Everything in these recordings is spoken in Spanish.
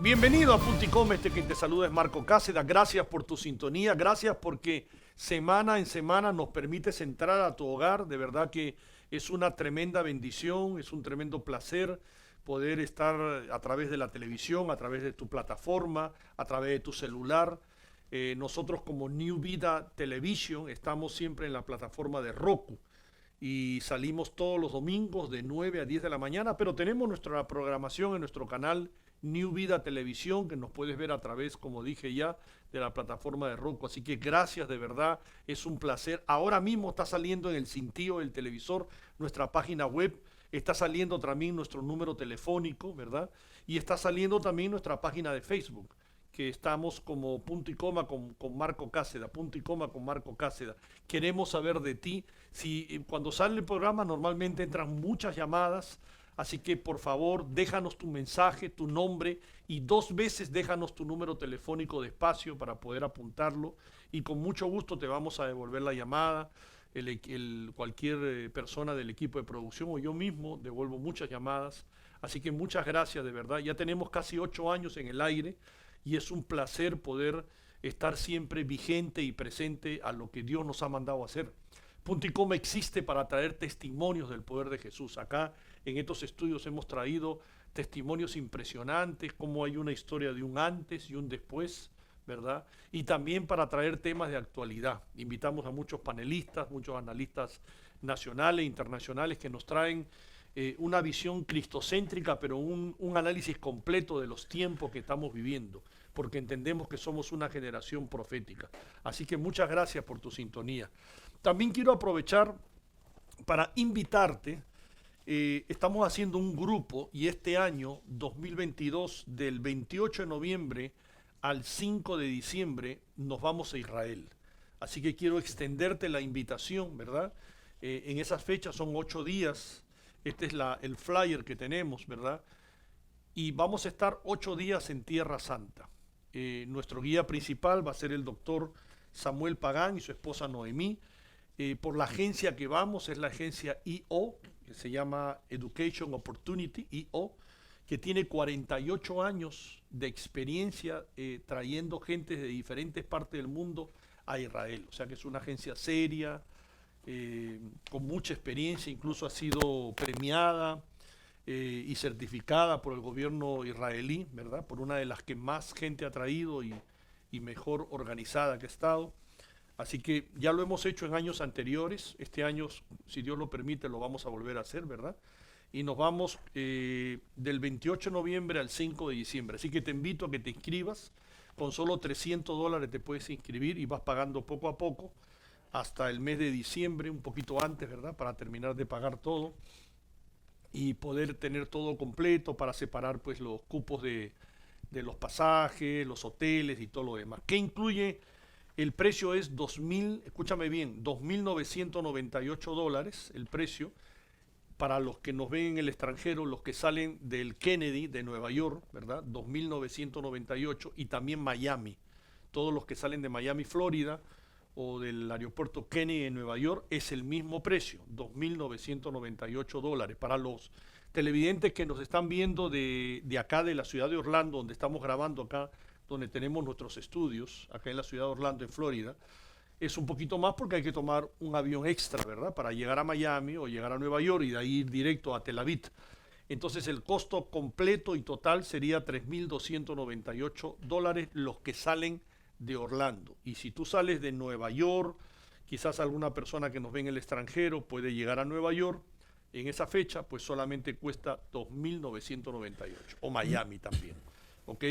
Bienvenido a Punticom, quien te saluda es Marco Cáceda. Gracias por tu sintonía, gracias porque semana en semana nos permites entrar a tu hogar. De verdad que es una tremenda bendición, es un tremendo placer poder estar a través de la televisión, a través de tu plataforma, a través de tu celular. Nosotros como New Vida Television estamos siempre en la plataforma de Roku y salimos todos los domingos de 9 a 10 de la mañana, pero tenemos nuestra programación en nuestro canal New Vida Televisión, que nos puedes ver a través, como dije ya, de la plataforma de Roku. Así que gracias, de verdad, es un placer. Ahora mismo está saliendo en el cintillo del televisor nuestra página web, está saliendo también nuestro número telefónico, ¿verdad? Y está saliendo también nuestra página de Facebook, que estamos como punto y coma con Marco Cáceda, punto y coma con Marco Cáceda. Queremos saber de ti. Si cuando sale el programa normalmente entran muchas llamadas, así que por favor déjanos tu mensaje, tu nombre y 2 veces déjanos tu número telefónico despacio para poder apuntarlo y con mucho gusto te vamos a devolver la llamada. Cualquier persona del equipo de producción o yo mismo devuelvo muchas llamadas. Así que muchas gracias, de verdad. Ya tenemos casi 8 años en el aire y es un placer poder estar siempre vigente y presente a lo que Dios nos ha mandado a hacer. Punto y Coma existe para traer testimonios del poder de Jesús. Acá en estos estudios hemos traído testimonios impresionantes, como hay una historia de un antes y un después, ¿verdad? Y también para traer temas de actualidad. Invitamos a muchos panelistas, muchos analistas nacionales e internacionales que nos traen una visión cristocéntrica, pero un análisis completo de los tiempos que estamos viviendo, porque entendemos que somos una generación profética. Así que muchas gracias por tu sintonía. También quiero aprovechar para invitarte. Estamos haciendo un grupo y este año 2022, del 28 de noviembre al 5 de diciembre, nos vamos a Israel. Así que quiero extenderte la invitación, ¿verdad? En esas fechas son 8 días. Este es el flyer que tenemos, ¿verdad? Y vamos a estar 8 días en Tierra Santa. Nuestro guía principal va a ser el doctor Samuel Pagán y su esposa Noemí. Por la agencia que vamos, es la agencia IO, que se llama Education Opportunity, IO, que tiene 48 años de experiencia trayendo gente de diferentes partes del mundo a Israel. O sea que es una agencia seria, con mucha experiencia, incluso ha sido premiada y certificada por el gobierno israelí, ¿verdad? Por una de las que más gente ha traído y mejor organizada que ha estado. Así que ya lo hemos hecho en años anteriores. Este año, si Dios lo permite, lo vamos a volver a hacer, ¿verdad? Y nos vamos del 28 de noviembre al 5 de diciembre. Así que te invito a que te inscribas. Con solo $300 te puedes inscribir y vas pagando poco a poco hasta el mes de diciembre, un poquito antes, ¿verdad? Para terminar de pagar todo y poder tener todo completo para separar pues los cupos de los pasajes, los hoteles y todo lo demás. ¿Qué incluye? El precio es escúchame bien, $2.998 el precio para los que nos ven en el extranjero, los que salen del Kennedy de Nueva York, ¿verdad? 2.998 y también Miami. Todos los que salen de Miami, Florida o del aeropuerto Kennedy de Nueva York es el mismo precio, $2.998. Para los televidentes que nos están viendo de acá de la ciudad de Orlando, donde estamos grabando acá, donde tenemos nuestros estudios, acá en la ciudad de Orlando, en Florida, es un poquito más porque hay que tomar un avión extra, ¿verdad? Para llegar a Miami o llegar a Nueva York y de ahí ir directo a Tel Aviv. Entonces el costo completo y total sería $3.298 los que salen de Orlando. Y si tú sales de Nueva York, quizás alguna persona que nos ve en el extranjero puede llegar a Nueva York en esa fecha, pues solamente cuesta $2.998. O Miami también, ¿ok?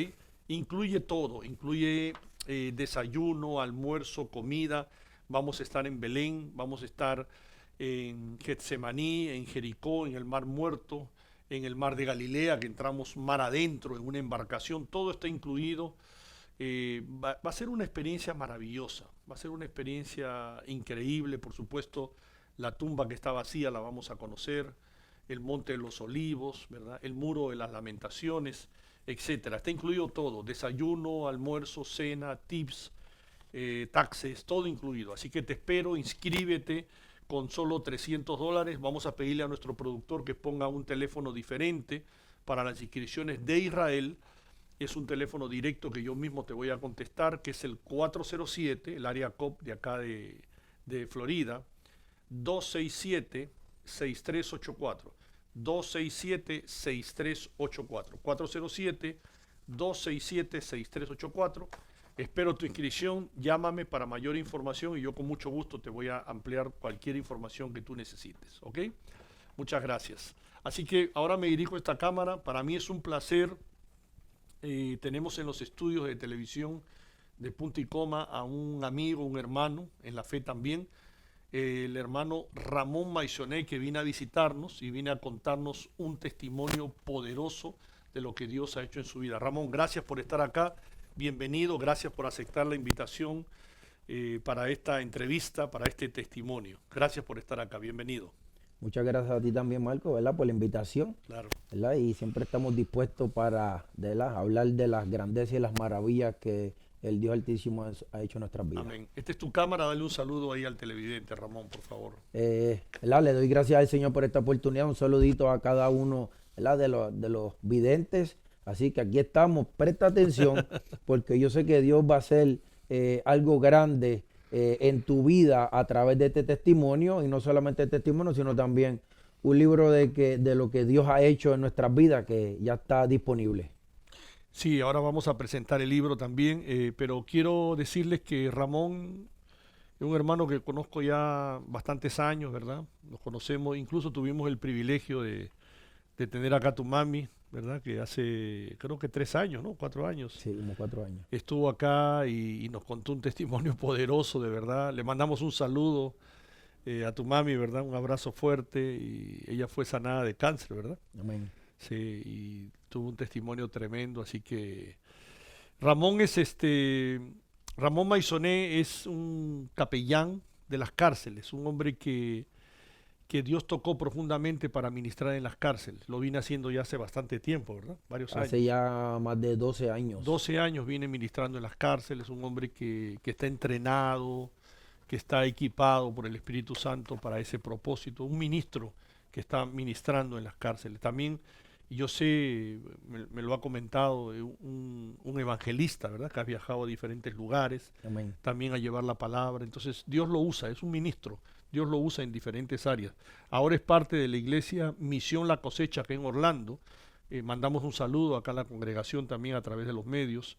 Incluye todo, incluye desayuno, almuerzo, comida. Vamos a estar en Belén, vamos a estar en Getsemaní, en Jericó, en el Mar Muerto, en el Mar de Galilea, que entramos mar adentro en una embarcación. Todo está incluido. Va a ser una experiencia maravillosa, va a ser una experiencia increíble. Por supuesto, la tumba que está vacía la vamos a conocer, el Monte de los Olivos, ¿verdad? El Muro de las Lamentaciones. etcétera. Está incluido todo, desayuno, almuerzo, cena, tips, taxes, todo incluido. Así que te espero, inscríbete con solo $300. Vamos a pedirle a nuestro productor que ponga un teléfono diferente para las inscripciones de Israel. Es un teléfono directo que yo mismo te voy a contestar, que es el 407, el área COP de acá de Florida, 267-6384. 267-6384. 407-267-6384. Espero tu inscripción, llámame para mayor información y yo con mucho gusto te voy a ampliar cualquier información que tú necesites, ¿ok? Muchas gracias. Así que ahora me dirijo a esta cámara. Para mí es un placer. Tenemos en los estudios de televisión de Punto y Coma a un amigo, un hermano, en la fe también, el hermano Ramón Maisonet, que viene a visitarnos y viene a contarnos un testimonio poderoso de lo que Dios ha hecho en su vida. Ramón, gracias por estar acá. Bienvenido, gracias por aceptar la invitación para esta entrevista, para este testimonio. Gracias por estar acá, bienvenido. Muchas gracias a ti también, Marco, ¿verdad? Por la invitación. Claro. ¿Verdad? Y siempre estamos dispuestos para, ¿verdad?, hablar de las grandezas y las maravillas que el Dios Altísimo ha hecho en nuestras vidas. Amén. Esta es tu cámara, dale un saludo ahí al televidente, Ramón, por favor. ¿Verdad? Le doy gracias al Señor por esta oportunidad. Un saludito a cada uno, ¿verdad?, de los videntes. Así que aquí estamos, presta atención, porque yo sé que Dios va a hacer algo grande en tu vida a través de este testimonio, y no solamente el testimonio, sino también un libro de lo que Dios ha hecho en nuestras vidas, que ya está disponible. Sí, ahora vamos a presentar el libro también, pero quiero decirles que Ramón es un hermano que conozco ya bastantes años, ¿verdad? Nos conocemos, incluso tuvimos el privilegio de tener acá a tu mami, ¿verdad? Que hace, creo que 3 años, ¿no? 4 años. Sí, como 4 años. Estuvo acá y nos contó un testimonio poderoso, de verdad. Le mandamos un saludo a tu mami, ¿verdad? Un abrazo fuerte, y ella fue sanada de cáncer, ¿verdad? Amén. Sí, y tuvo un testimonio tremendo, así que Ramón Ramón Maisonet es un capellán de las cárceles, un hombre que Dios tocó profundamente para ministrar en las cárceles. Lo vine haciendo ya hace bastante tiempo, ¿verdad? Varios años. Hace ya más de 12 años. 12 años viene ministrando en las cárceles, un hombre que está entrenado, que está equipado por el Espíritu Santo para ese propósito, un ministro que está ministrando en las cárceles. También, yo sé, me lo ha comentado, un evangelista, ¿verdad? Que ha viajado a diferentes lugares, Amén. también a llevar la palabra. Entonces, Dios lo usa, es un ministro. Dios lo usa en diferentes áreas. Ahora es parte de la iglesia Misión La Cosecha, que en Orlando. Mandamos un saludo acá a la congregación también a través de los medios.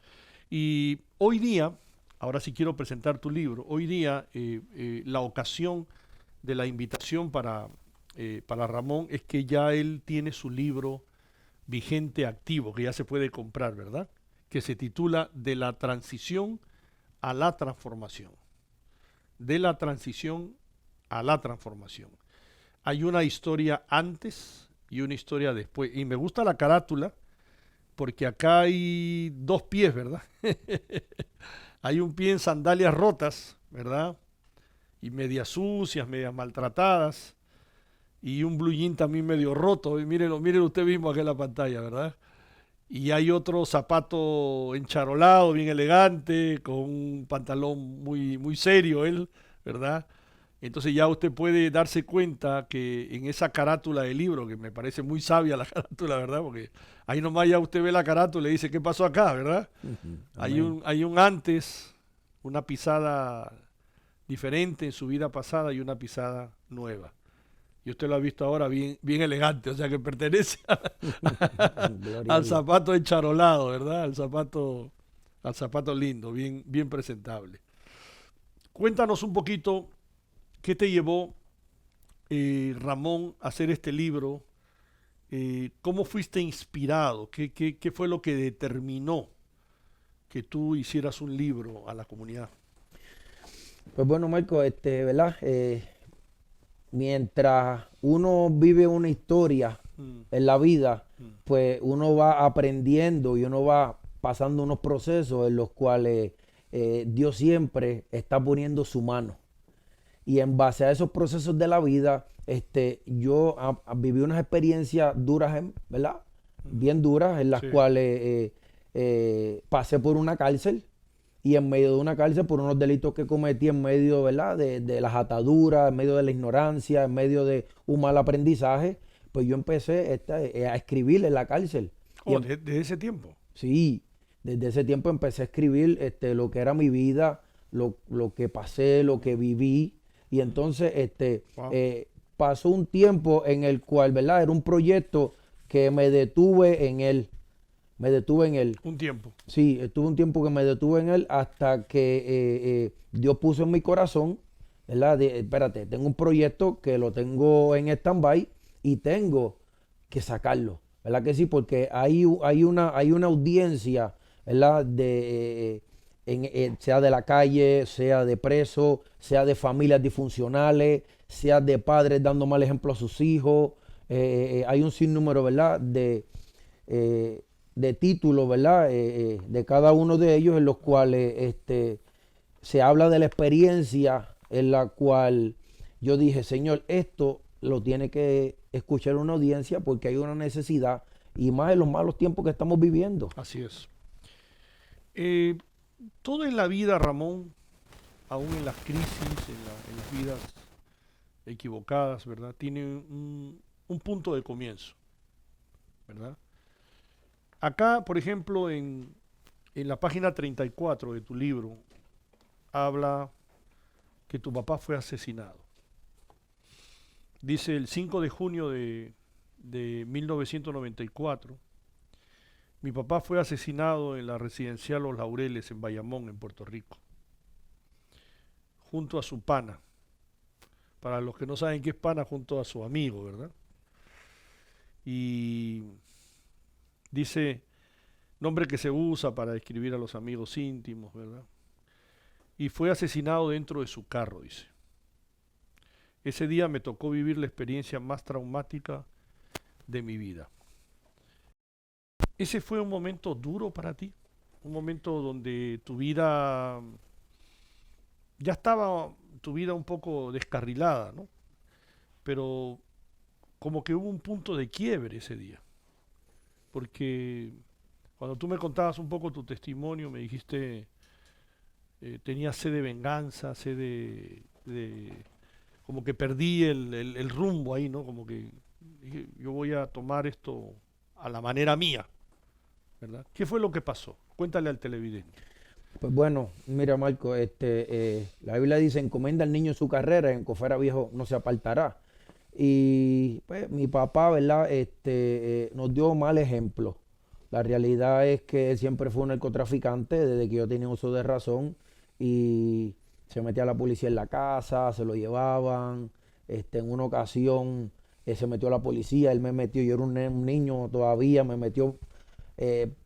Y hoy día, ahora sí quiero presentar tu libro, hoy día la ocasión de la invitación para Ramón es que ya él tiene su libro vigente, activo, que ya se puede comprar, ¿verdad? Que se titula De la transición a la transformación. De la transición a la transformación. Hay una historia antes y una historia después. Y me gusta la carátula porque acá hay 2 pies, ¿verdad? Hay un pie en sandalias rotas, ¿verdad? Y medias sucias, medias maltratadas. Y un blue jean también medio roto. Y mírenlo usted mismo acá en la pantalla, ¿verdad? Y hay otro zapato encharolado, bien elegante, con un pantalón muy, muy serio él, ¿verdad? Entonces ya usted puede darse cuenta que en esa carátula del libro, que me parece muy sabia la carátula, ¿verdad? Porque ahí nomás ya usted ve la carátula y dice, ¿qué pasó acá, verdad? Hay un antes, una pisada diferente en su vida pasada y una pisada nueva. Y usted lo ha visto ahora bien, bien elegante, o sea que pertenece al zapato encharolado, ¿verdad? Al zapato lindo, bien, bien presentable. Cuéntanos un poquito, ¿qué te llevó, Ramón, a hacer este libro? ¿Cómo fuiste inspirado? ¿Qué fue lo que determinó que tú hicieras un libro a la comunidad? Pues bueno, Marco, ¿verdad? Mientras uno vive una historia en la vida, pues uno va aprendiendo y uno va pasando unos procesos en los cuales Dios siempre está poniendo su mano. Y en base a esos procesos de la vida, yo viví unas experiencias duras, ¿verdad? bien duras, en las Sí. cuales pasé por una cárcel y en medio de una cárcel por unos delitos que cometí en medio, ¿verdad? De las ataduras, en medio de la ignorancia, en medio de un mal aprendizaje, pues yo empecé a escribir en la cárcel. Y Oh, de ese tiempo. sí, desde ese tiempo empecé a escribir lo que era mi vida, lo que pasé, lo que viví. Y entonces Wow. pasó un tiempo en el cual, ¿verdad? Era un proyecto que me detuve en él. Me detuve en él. Un tiempo. Sí, estuve un tiempo que me detuve en él hasta que Dios puso en mi corazón, ¿verdad? Espérate, tengo un proyecto que lo tengo en stand-by y tengo que sacarlo, ¿verdad que sí? Porque hay una audiencia, ¿verdad? Sea de la calle, sea de presos, sea de familias disfuncionales, sea de padres dando mal ejemplo a sus hijos. Hay un sinnúmero, ¿verdad? Eh, de títulos, ¿verdad? De cada uno de ellos en los cuales se habla de la experiencia en la cual yo dije, Señor, esto lo tiene que escuchar una audiencia porque hay una necesidad y más en los malos tiempos que estamos viviendo. Así es. Eh, Todo en la vida, Ramón, aún en las crisis, en las vidas equivocadas, ¿verdad? Tiene un punto de comienzo, ¿verdad? Acá, por ejemplo, en la página 34 de tu libro, habla que tu papá fue asesinado. Dice el 5 de junio de 1994, mi papá fue asesinado en la residencial Los Laureles en Bayamón, en Puerto Rico, junto a su pana. Para los que no saben qué es pana, junto a su amigo, ¿verdad? Y dice, nombre que se usa para describir a los amigos íntimos, ¿verdad? Y fue asesinado dentro de su carro, dice. Ese día me tocó vivir la experiencia más traumática de mi vida. ¿Ese fue un momento duro para ti? Un momento donde tu vida ya estaba, tu vida un poco descarrilada, ¿no? Pero como que hubo un punto de quiebre ese día. Porque cuando tú me contabas un poco tu testimonio, me dijiste, tenías sed de venganza, sed como que perdí el rumbo ahí, ¿no? Como que dije, yo voy a tomar esto a la manera mía, ¿verdad? ¿Qué fue lo que pasó? Cuéntale al televidente. Pues bueno, mira Marco, la Biblia dice, encomienda al niño su carrera, en que fuera viejo no se apartará. Y pues mi papá, ¿verdad? Nos dio mal ejemplo. La realidad es que él siempre fue un narcotraficante desde que yo tenía uso de razón y se metía a la policía en la casa, se lo llevaban. En una ocasión se metió a la policía, él me metió, yo era un niño todavía, me metió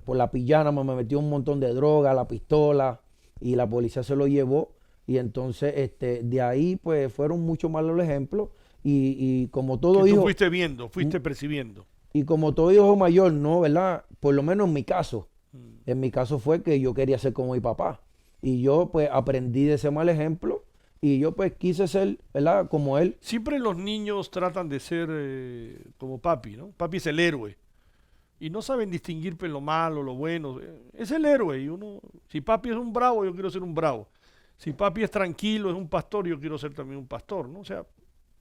por la pillana, me metió un montón de droga, la pistola y la policía se lo llevó. Y entonces de ahí pues fueron muchos malos ejemplos y como Que todo tú hijo, fuiste viendo, fuiste percibiendo. y como todo hijo mayor, ¿no? ¿Verdad? Por lo menos Mm. en mi caso fue que yo quería ser como mi papá. Y yo pues aprendí de ese mal ejemplo y yo pues quise ser, ¿verdad? Como él. Siempre los niños tratan de ser como papi, ¿no? Papi es el héroe. Y no saben distinguir pues, lo malo, lo bueno. Es el héroe. Y uno, si papi es un bravo, yo quiero ser un bravo. Si papi es tranquilo, es un pastor, yo quiero ser también un pastor, ¿no? O sea,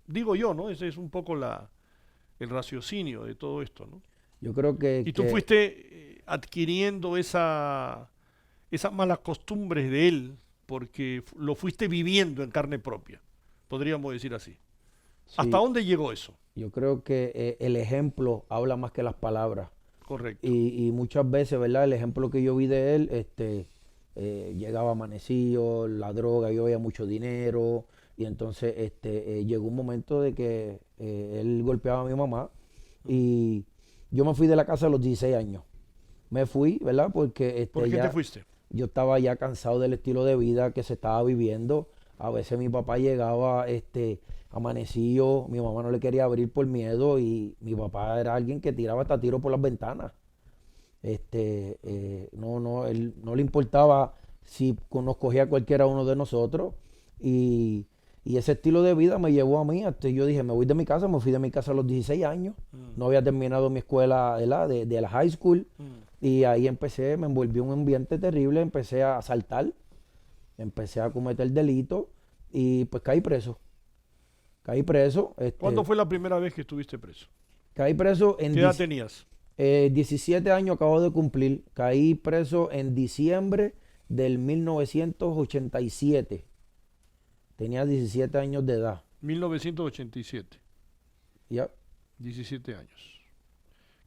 digo yo, ¿no? Ese es un poco el raciocinio de todo esto, ¿no? Yo creo que, Y tú que fuiste adquiriendo esas malas costumbres de él porque lo fuiste viviendo en carne propia, podríamos decir así. ¿Hasta sí, dónde llegó eso? yo creo que el ejemplo habla más que las palabras. Correcto. Y muchas veces, ¿verdad? El ejemplo que yo vi de él, llegaba amanecido, la droga, yo veía mucho dinero, y entonces llegó un momento de que él golpeaba a mi mamá, Mm. y yo me fui de la casa a los 16 años. Me fui, ¿verdad? Porque ¿Por qué te ya fuiste? yo estaba ya cansado del estilo de vida que se estaba viviendo. A veces mi papá llegaba amanecido, mi mamá no le quería abrir por miedo y mi papá era alguien que tiraba hasta tiro por las ventanas. No, él no le importaba si nos cogía cualquiera uno de nosotros y, Y ese estilo de vida me llevó a mí, hasta yo dije, me voy de mi casa, me fui de mi casa a los 16 años, no había terminado mi escuela de la high school, y ahí empecé, me envolví en un ambiente terrible, empecé a asaltar, empecé a cometer delitos, y pues caí preso. Caí preso. ¿Cuándo fue la primera vez que estuviste preso? Caí preso en... ¿Qué edad tenías? 17 años acabo de cumplir. Caí preso en diciembre del 1987. Tenía 17 años de edad. 1987. Ya. 17 años.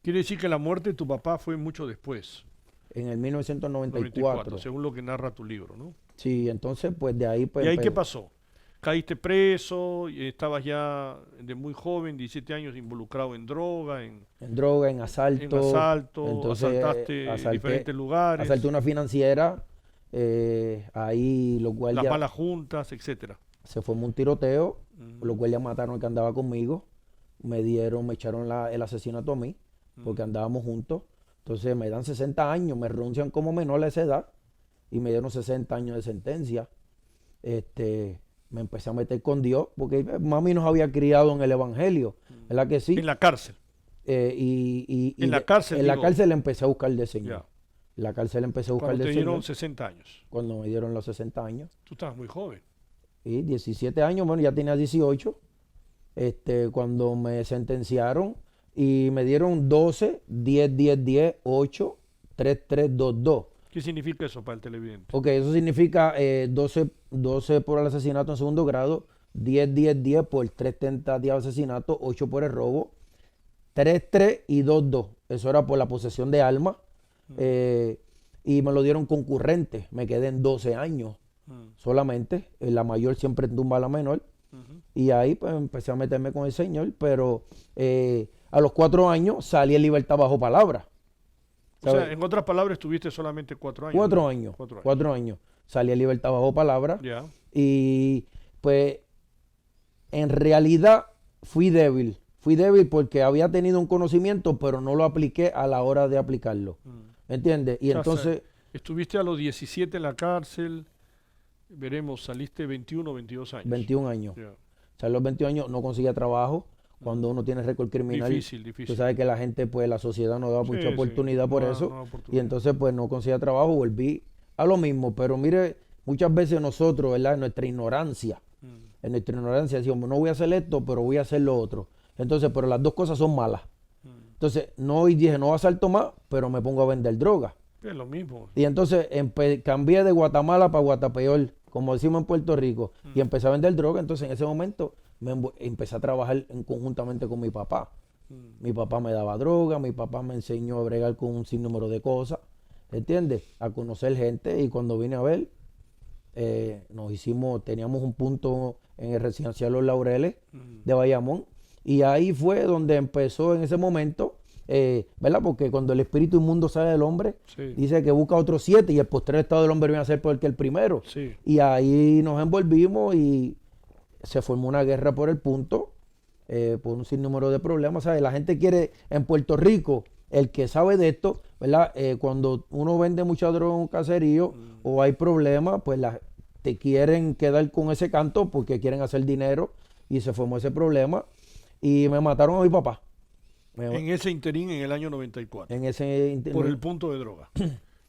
Quiere decir que la muerte de tu papá fue mucho después. En el 1994. Según lo que narra tu libro, ¿no? Sí, entonces pues de ahí... Pues, ¿Y ahí qué pasó? Caíste preso, y estabas ya de muy joven, 17 años, involucrado en droga, en droga, en asalto. Entonces, asaltaste diferentes lugares. Asalté una financiera, ahí los guardias... Las malas juntas, etcétera. Se formó un tiroteo, los guardias mataron al que andaba conmigo, me echaron el asesinato a mí, porque andábamos juntos. Entonces me dan 60 años, me renuncian como menor a esa edad, y me dieron 60 años de sentencia. Me empecé a meter con Dios, porque mami nos había criado en el Evangelio, ¿verdad que sí? En la cárcel. En la cárcel. En la cárcel empecé a buscar del Señor. Ya. En la cárcel empecé a buscar del Señor. Cuando te dieron 60 años. Cuando me dieron los 60 años. Tú estabas muy joven. Y 17 años, bueno, ya tenía 18. Cuando me sentenciaron y me dieron 12, 10, 10, 10, 8, 3, 3, 2, 2. ¿Qué significa eso para el televidente? Ok, eso significa 12 por el asesinato en segundo grado, 10, 10, 10 por 3 tentativas de asesinato, 8 por el robo, 3, 3 y 2, 2. Eso era por la posesión de armas. Y me lo dieron concurrente. Me quedé en 12 años solamente. La mayor siempre tumba a la menor. Y ahí pues empecé a meterme con el Señor. Pero a los 4 años salí en libertad bajo palabra. O sea, en otras palabras, estuviste solamente 4 años. 4 años. 4 años. Salí en libertad bajo palabra. Yeah. Y pues en realidad fui débil. Fui débil porque había tenido un conocimiento, pero no lo apliqué a la hora de aplicarlo. ¿Entiendes? Y entonces... Estuviste a los 17 en la cárcel, veremos, saliste 21 o 22 años. 21 años. Yeah. Salí a los 21 años, no conseguía trabajo. Cuando uno tiene récord criminal, difícil. Tú sabes que la gente, pues la sociedad no da mucha oportunidad por eso. Oportunidad. Y entonces, pues no conseguía trabajo, volví a lo mismo. Pero mire, muchas veces nosotros, ¿verdad? En nuestra ignorancia decimos, no voy a hacer esto, pero voy a hacer lo otro. Entonces, pero las dos cosas son malas. Entonces, no, y dije, no asalto más, pero me pongo a vender droga. Es lo mismo. Y entonces cambié de Guatemala para Guatapeor, como decimos en Puerto Rico, y empecé a vender droga. Entonces, en ese momento, empecé a trabajar conjuntamente con mi papá. Mi papá me daba droga, mi papá me enseñó a bregar con un sinnúmero de cosas, ¿entiendes? A conocer gente, y cuando vine a ver, teníamos un punto en el residencial Los Laureles de Bayamón, y ahí fue donde empezó en ese momento, ¿verdad? Porque cuando el espíritu inmundo sale del hombre, dice que busca otros 7, y el postrer estado del hombre viene a ser peor que el primero. Y ahí nos envolvimos y se formó una guerra por el punto, por un sinnúmero de problemas. ¿Sabes? La gente quiere, en Puerto Rico, el que sabe de esto, ¿verdad? Cuando uno vende mucha droga en un caserío o hay problemas, pues te quieren quedar con ese canto porque quieren hacer dinero, y se formó ese problema y me mataron a mi papá. En ese interín, en el año 94. Por el punto de droga.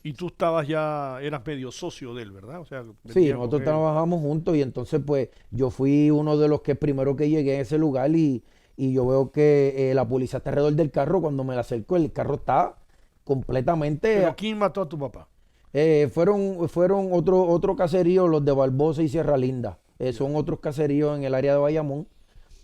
Y tú eras medio socio de él, ¿verdad? O sea, sí, nosotros trabajamos juntos, y entonces pues yo fui uno de los que primero que llegué a ese lugar, y yo veo que la policía está alrededor del carro. Cuando me la acerco, el carro está completamente... ¿Pero quién mató a tu papá? Fueron otro caserío, los de Barbosa y Sierra Linda. Son otros caseríos en el área de Bayamón.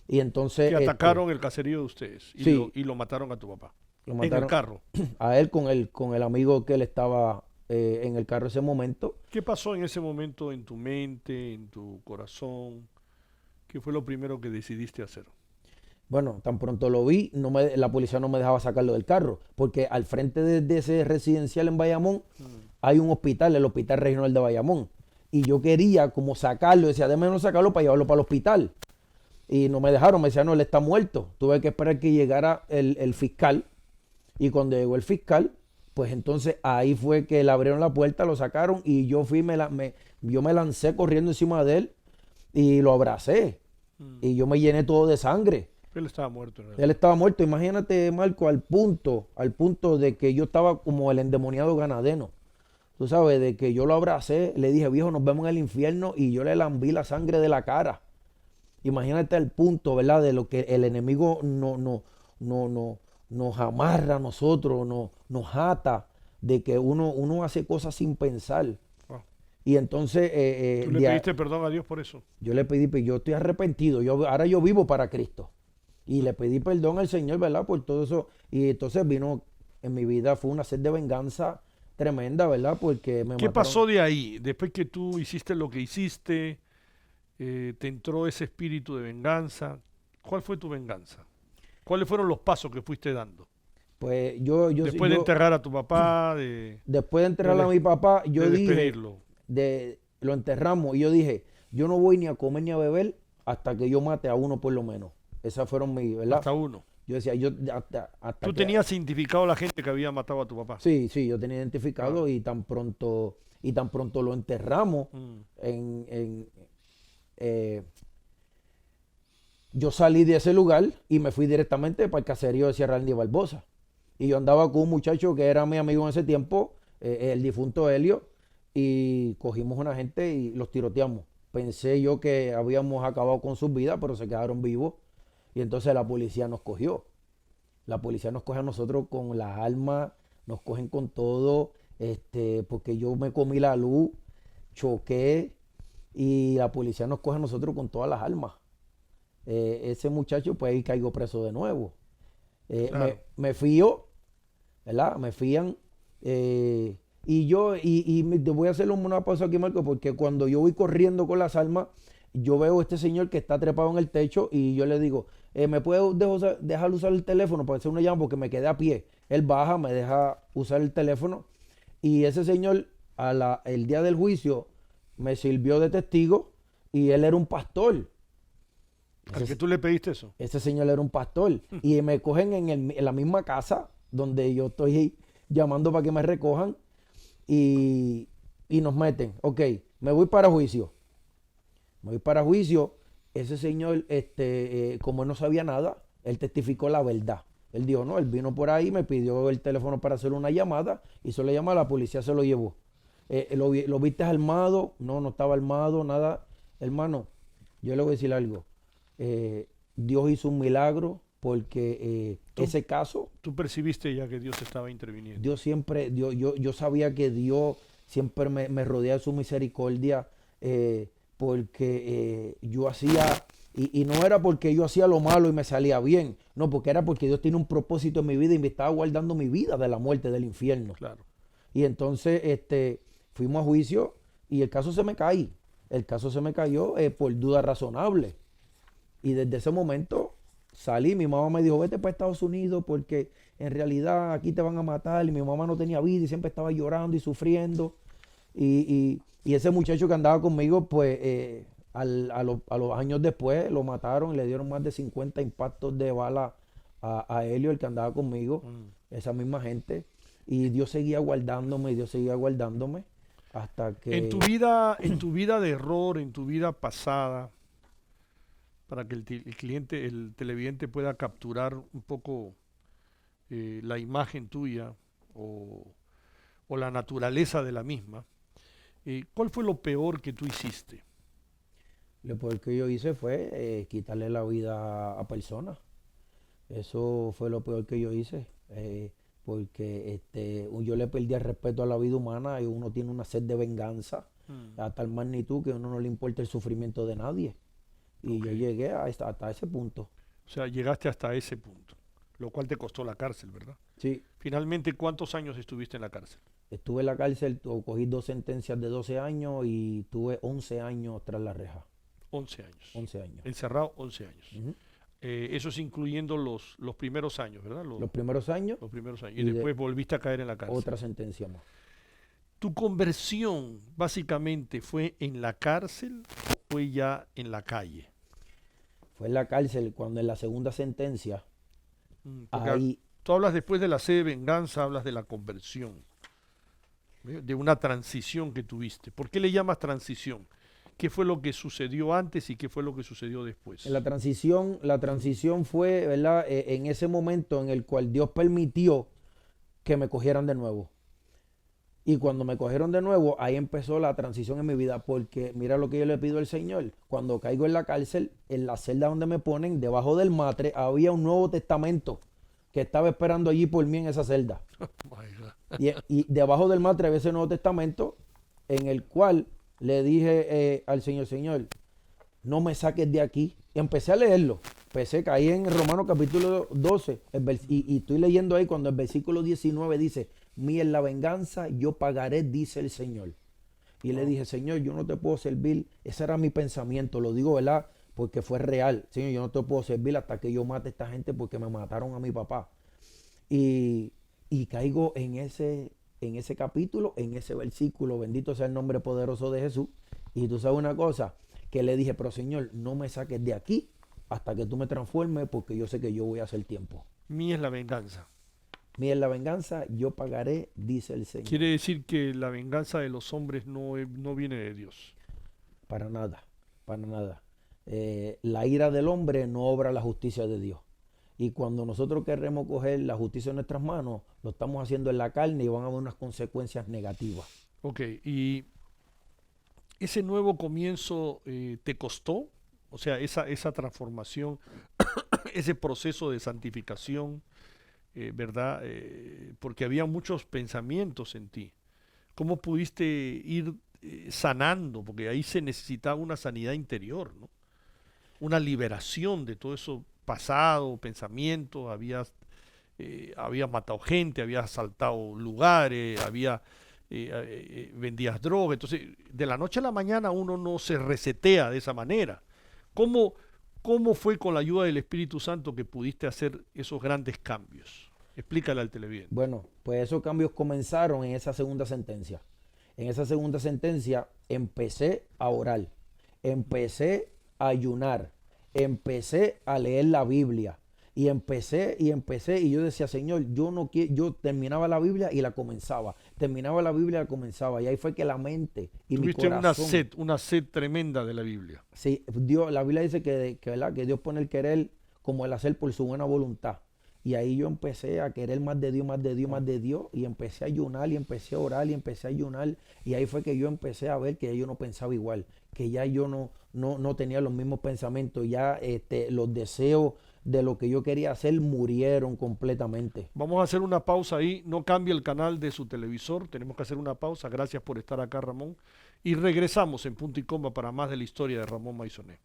Y entonces... Que atacaron el caserío de ustedes y lo mataron a tu papá. Lo mataron en el carro. A él con el amigo que él estaba en el carro ese momento. ¿Qué pasó en ese momento en tu mente, en tu corazón? ¿Qué fue lo primero que decidiste hacer? Bueno, tan pronto lo vi, la policía no me dejaba sacarlo del carro, porque al frente de ese residencial en Bayamón hay un hospital, el Hospital Regional de Bayamón. Y yo quería como sacarlo, decía, déjame sacarlo para llevarlo para el hospital. Y no me dejaron, me decían, no, él está muerto. Tuve que esperar que llegara el fiscal. Y cuando llegó el fiscal, pues entonces ahí fue que le abrieron la puerta, lo sacaron, y yo me lancé corriendo encima de él, y lo abracé. Y yo me llené todo de sangre. Él estaba muerto, ¿no? Él estaba muerto. Imagínate, Marco, al punto de que yo estaba como el endemoniado ganadeno. Tú sabes, de que yo lo abracé, le dije, viejo, nos vemos en el infierno, y yo le lambí la sangre de la cara. Imagínate el punto, ¿verdad? De lo que el enemigo nos amarra a nosotros, nos ata, de que uno hace cosas sin pensar. Wow. Y entonces ¿Tú le pediste perdón a Dios por eso? yo le pedí, pues yo estoy arrepentido, ahora yo vivo para Cristo. Y le pedí perdón al Señor, ¿verdad? Por todo eso. Y entonces vino en mi vida, fue una sed de venganza tremenda, ¿verdad? Porque me ¿Qué mataron. pasó de ahí? Después que tú hiciste lo que hiciste, te entró ese espíritu de venganza. ¿Cuál fue tu venganza? ¿Cuáles fueron los pasos que fuiste dando? Pues Después de enterrar a tu papá, después de enterrar a mi papá, yo de dije, despedirlo. lo enterramos, y yo dije, yo no voy ni a comer ni a beber hasta que yo mate a uno por lo menos. Esas fueron mis, ¿verdad? Hasta uno. Yo decía, yo hasta ¿Tú que... tenías identificado a la gente que había matado a tu papá? Sí, yo tenía identificado, Ah. y tan pronto lo enterramos, eh, yo salí de ese lugar y me fui directamente para el caserío de Sierra Lindy Barbosa. Y yo andaba con un muchacho que era mi amigo en ese tiempo, el difunto Helio, y cogimos una gente y los tiroteamos. Pensé yo que habíamos acabado con sus vidas, pero se quedaron vivos. Y entonces la policía nos cogió. La policía nos coge a nosotros con las armas, nos cogen con todo, porque yo me comí la luz, choqué, y la policía nos coge a nosotros con todas las armas. Ese muchacho, pues ahí caigo preso de nuevo. Claro. Me fío, ¿verdad? Me fían. Te voy a hacer una pausa aquí, Marco, porque cuando yo voy corriendo con las armas, yo veo a este señor que está trepado en el techo, y yo le digo, ¿me puede dejar usar el teléfono para hacer una llamada? Porque me quedé a pie. Él baja, me deja usar el teléfono, y ese señor, el día del juicio, me sirvió de testigo, y él era un pastor. ¿Al que tú le pediste eso? Ese señor era un pastor. Y me cogen en la misma casa donde yo estoy llamando para que me recojan, y nos meten. Ok, me voy para juicio. Ese señor, como él no sabía nada, él testificó la verdad. Él dijo, no, él vino por ahí, me pidió el teléfono para hacer una llamada, hizo la llamada, la policía se lo llevó. ¿Lo viste armado? No, no estaba armado, nada. Hermano, yo le voy a decir algo. Dios hizo un milagro, porque ese caso, ¿Tú percibiste ya que Dios estaba interviniendo? Dios siempre, yo sabía que Dios siempre me rodea de su misericordia, porque yo hacía, y no era porque yo hacía lo malo y me salía bien, no, porque era porque Dios tiene un propósito en mi vida y me estaba guardando mi vida de la muerte, del infierno. Claro. Y entonces fuimos a juicio, y el caso se me cae. El caso se me cayó por duda razonable. Y desde ese momento salí, mi mamá me dijo, vete para Estados Unidos porque en realidad aquí te van a matar. Y mi mamá no tenía vida y siempre estaba llorando y sufriendo. Y ese muchacho que andaba conmigo, pues a los años después lo mataron y le dieron más de 50 impactos de bala a Helio, el que andaba conmigo, esa misma gente. Y Dios seguía guardándome, hasta que... En tu vida de error, en tu vida pasada, para que el cliente, el televidente pueda capturar un poco la imagen tuya o la naturaleza de la misma, ¿cuál fue lo peor que tú hiciste? Lo peor que yo hice fue quitarle la vida a personas. Eso fue lo peor que yo hice. Porque yo le perdí el respeto a la vida humana, y uno tiene una sed de venganza a tal magnitud que a uno no le importa el sufrimiento de nadie. Y yo llegué hasta ese punto. O sea, llegaste hasta ese punto, lo cual te costó la cárcel, ¿verdad? Sí, Finalmente, ¿cuántos años estuviste en la cárcel? estuve en la cárcel, cogí 2 sentencias de 12 años y tuve 11 años tras la reja. 11 años. 11 años. Encerrado 11 años. Ujú. Eso es incluyendo los primeros años, ¿verdad? Los primeros años, Los primeros años. y Y después volviste a caer en la cárcel. otra sentencia más. ¿Tu conversión básicamente fue en la cárcel o fue ya en la calle? Fue en la cárcel cuando en la segunda sentencia, Porque ahí, tú hablas después de la sed de venganza, hablas de la conversión, ¿ve? De una transición que tuviste. ¿Por qué le llamas transición? ¿Qué fue lo que sucedió antes y qué fue lo que sucedió después? La transición fue, ¿verdad? En ese momento en el cual Dios permitió que me cogieran de nuevo. Y cuando me cogieron de nuevo, ahí empezó la transición en mi vida, porque mira lo que yo le pido al Señor. Cuando caigo en la cárcel, en la celda donde me ponen, debajo del matre, había un Nuevo Testamento que estaba esperando allí por mí en esa celda. Oh my God. Y debajo del matre había ese Nuevo Testamento en el cual le dije al Señor, Señor, no me saques de aquí. Y empecé a leerlo. Caí en Romanos capítulo 12 y estoy leyendo ahí cuando el versículo 19 dice, mía es la venganza, yo pagaré, dice el Señor. Y le dije, Señor, yo no te puedo servir. Ese era mi pensamiento, lo digo, ¿verdad? Porque fue real. Señor, yo no te puedo servir hasta que yo mate a esta gente porque me mataron a mi papá. Y caigo en ese capítulo, en ese versículo, bendito sea el nombre poderoso de Jesús. Y tú sabes una cosa, que le dije, pero Señor, no me saques de aquí hasta que tú me transformes, porque yo sé que yo voy a hacer tiempo. Mía es la venganza. Mía es la venganza, yo pagaré, dice el Señor. Quiere decir que la venganza de los hombres no viene de Dios. Para nada, para nada. La ira del hombre no obra la justicia de Dios. Y cuando nosotros queremos coger la justicia en nuestras manos, lo estamos haciendo en la carne y van a haber unas consecuencias negativas. Ok, y ese nuevo comienzo te costó, o sea, esa transformación, ese proceso de santificación, ¿verdad? Porque había muchos pensamientos en ti. ¿Cómo pudiste ir sanando? Porque ahí se necesitaba una sanidad interior, ¿no? Una liberación de todo eso pasado, pensamientos, habías matado gente, habías asaltado lugares, vendías droga. Entonces, de la noche a la mañana uno no se resetea de esa manera. ¿Cómo fue con la ayuda del Espíritu Santo que pudiste hacer esos grandes cambios? Explícale al televidente. Bueno, pues esos cambios comenzaron en esa segunda sentencia. En esa segunda sentencia empecé a orar, empecé a ayunar, empecé a leer la Biblia y empecé y yo decía, Señor, yo no quiero, yo terminaba la Biblia y la comenzaba, terminaba la Biblia y la comenzaba, y ahí fue que la mente y mi Tuviste corazón, una sed tremenda de la Biblia. sí, la Biblia dice ¿verdad? Que Dios pone el querer como el hacer por su buena voluntad. Y ahí yo empecé a querer más de Dios, más de Dios, más de Dios. Y empecé a ayunar y empecé a orar y empecé a ayunar. Y ahí fue que yo empecé a ver que ya yo no pensaba igual. Que ya yo no tenía los mismos pensamientos. Ya los deseos de lo que yo quería hacer murieron completamente. Vamos a hacer una pausa ahí. No cambie el canal de su televisor. Tenemos que hacer una pausa. Gracias por estar acá, Ramón. Y regresamos en Punto y Coma para más de la historia de Ramón Maisonet.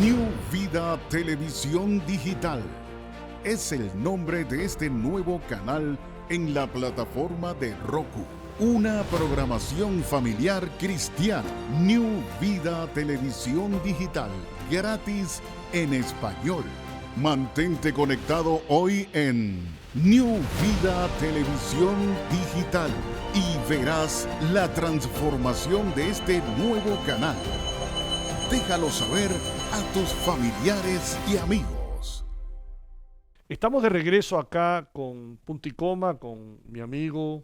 New Vida Televisión Digital es el nombre de este nuevo canal en la plataforma de Roku. Una programación familiar cristiana. New Vida Televisión Digital, gratis en español. Mantente conectado hoy en New Vida Televisión Digital y verás la transformación de este nuevo canal. Déjalo saber a tus familiares y amigos. Estamos de regreso acá con Punto y Coma, con mi amigo,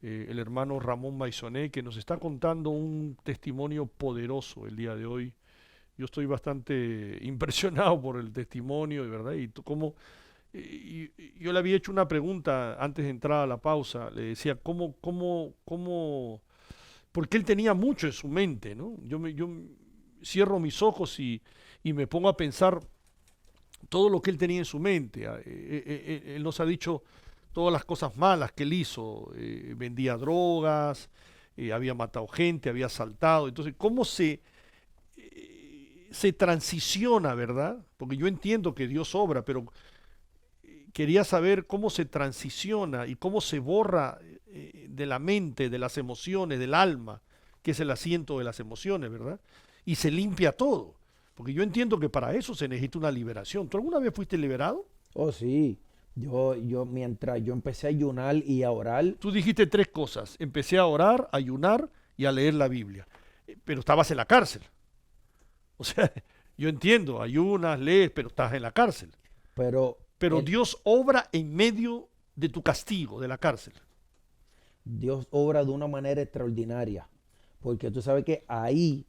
el hermano Ramón Maisonet, que nos está contando un testimonio poderoso el día de hoy. Yo estoy bastante impresionado por el testimonio, de verdad. Y yo le había hecho una pregunta antes de entrar a la pausa. Le decía, porque él tenía mucho en su mente, ¿no? Yo cierro mis ojos y me pongo a pensar todo lo que él tenía en su mente. Él nos ha dicho todas las cosas malas que él hizo. Vendía drogas, había matado gente, había asaltado. Entonces, ¿cómo se transiciona, verdad? Porque yo entiendo que Dios obra, pero quería saber cómo se transiciona y cómo se borra de la mente, de las emociones, del alma, que es el asiento de las emociones, ¿verdad? Y se limpia todo. Porque yo entiendo que para eso se necesita una liberación. ¿Tú alguna vez fuiste liberado? Oh, sí. Mientras yo empecé a ayunar y a orar. Tú dijiste tres cosas. Empecé a orar, a ayunar y a leer la Biblia. Pero estabas en la cárcel. O sea, yo entiendo, ayunas, lees, pero estás en la cárcel. Pero Dios obra en medio de tu castigo, de la cárcel. Dios obra de una manera extraordinaria. Porque tú sabes que ahí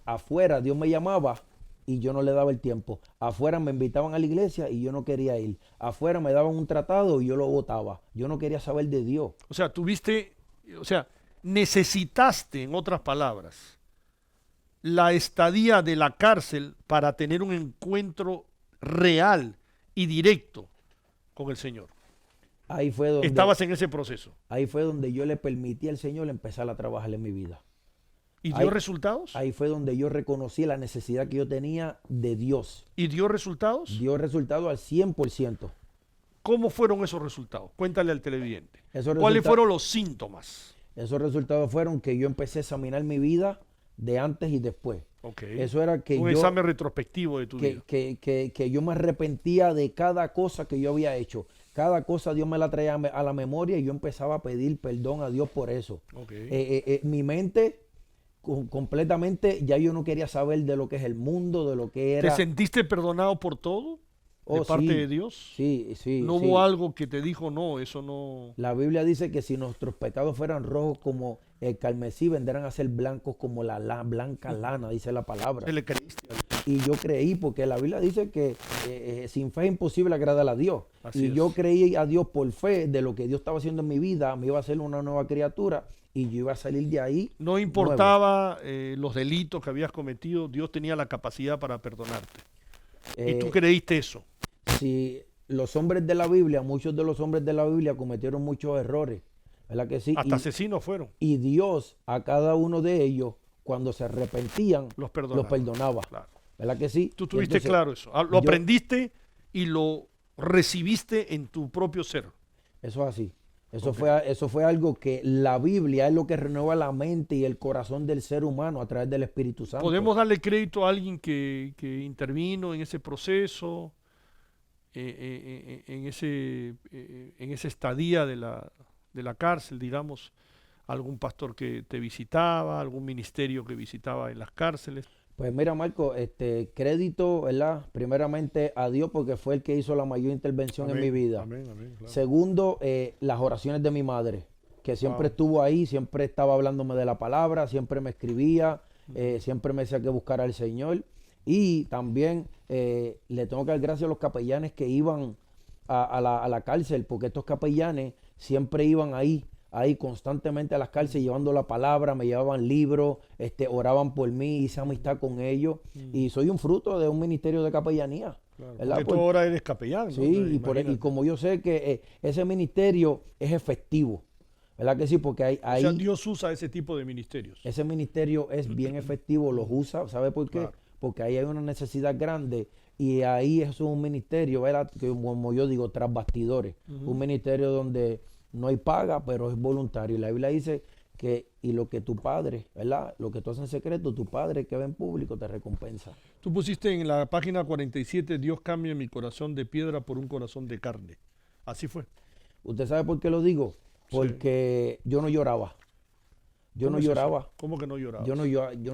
afuera Dios me llamaba y yo no le daba el tiempo. Afuera me invitaban a la iglesia y yo no quería ir. Afuera me daban un tratado y yo lo botaba. Yo no quería saber de Dios. O sea, necesitaste, en otras palabras, la estadía de la cárcel para tener un encuentro real y directo con el Señor. Ahí fue donde, Estabas en ese proceso. ahí fue donde yo le permití al Señor empezar a trabajar en mi vida. ¿Y dio Ahí- resultados? Ahí fue donde yo reconocí la necesidad que yo tenía de Dios. ¿Y dio resultados? Dio resultado al 100%. ¿Cómo fueron esos resultados? Cuéntale al televidente. Esos ¿Cuáles resulta- fueron los síntomas? Esos resultados fueron que yo empecé a examinar mi vida de antes y después. Ok. Eso era que Un yo, examen retrospectivo de tu vida. que yo me arrepentía de cada cosa que yo había hecho. Cada cosa Dios me la traía a la memoria y yo empezaba a pedir perdón a Dios por eso. Ok. Mi mente completamente, ya yo no quería saber de lo que es el mundo, de lo que ¿Te era. sentiste perdonado por todo de Oh, parte sí, de Dios? Sí, sí. ¿No sí. hubo algo que te dijo, no, eso no? La Biblia dice que si nuestros pecados fueran rojos como el carmesí, vendrán a ser blancos como la blanca lana, dice la palabra. ¿Te le creíste a Dios? Y yo creí, porque la Biblia dice que sin fe es imposible agradar a Dios. Así Y yo es. creí a Dios por fe de lo que Dios estaba haciendo en mi vida, me iba a hacer una nueva criatura y yo iba a salir de ahí. No importaba los delitos que habías cometido, Dios tenía la capacidad para perdonarte. Y tú Eh, creíste eso. si los hombres de la Biblia, muchos de los hombres de la Biblia cometieron muchos errores, ¿verdad que sí? Hasta asesinos fueron. Y Dios a cada uno de ellos, cuando se arrepentían, Los perdonaba. los perdonaba. Claro. ¿Verdad que sí? Tú tuviste Entonces, claro eso. Lo yo- aprendiste y lo recibiste en tu propio ser. Eso es así. Ok. Eso fue algo que la Biblia es lo que renueva la mente y el corazón del ser humano a través del Espíritu Santo. ¿Podemos darle crédito a alguien que intervino en ese proceso, en esa estadía de la cárcel, digamos? ¿Algún pastor que te visitaba, algún ministerio que visitaba en las cárceles? Pues mira, Marco, crédito, ¿verdad? Primeramente a Dios porque fue el que hizo la mayor intervención en mi vida. Amén, amén, claro. Segundo, las oraciones de mi madre, que siempre Wow. estuvo ahí, siempre estaba hablándome de la palabra, siempre me escribía, siempre me decía que buscara al Señor. Y también le tengo que dar gracias a los capellanes que iban a la cárcel, porque estos capellanes siempre iban ahí constantemente a las cárceles llevando la palabra, me llevaban libros, oraban por mí, hice amistad con ellos. Y soy un fruto de un ministerio de capellanía. Claro, ¿verdad? porque tú ahora eres capellán, ¿no? Sí, y Imagínate. como yo sé que ese ministerio es efectivo, ¿verdad que sí? Porque O sea, Dios usa ese tipo de ministerios. ese ministerio es bien efectivo, los usa, ¿sabe por qué? Claro. Porque ahí hay una necesidad grande y ahí es un ministerio, ¿verdad? Que como yo digo, tras bastidores, un ministerio donde no hay paga, pero es voluntario. Y la Biblia dice que, y lo que tu padre, ¿verdad? Lo que tú haces en secreto, tu padre que ve en público te recompensa. Tú pusiste en la página 47, Dios cambia mi corazón de piedra por un corazón de carne. Así fue. ¿Usted sabe por qué lo digo? Sí. Porque yo no lloraba. Yo ¿Cómo no es eso? lloraba. ¿Cómo que no llorabas? Yo no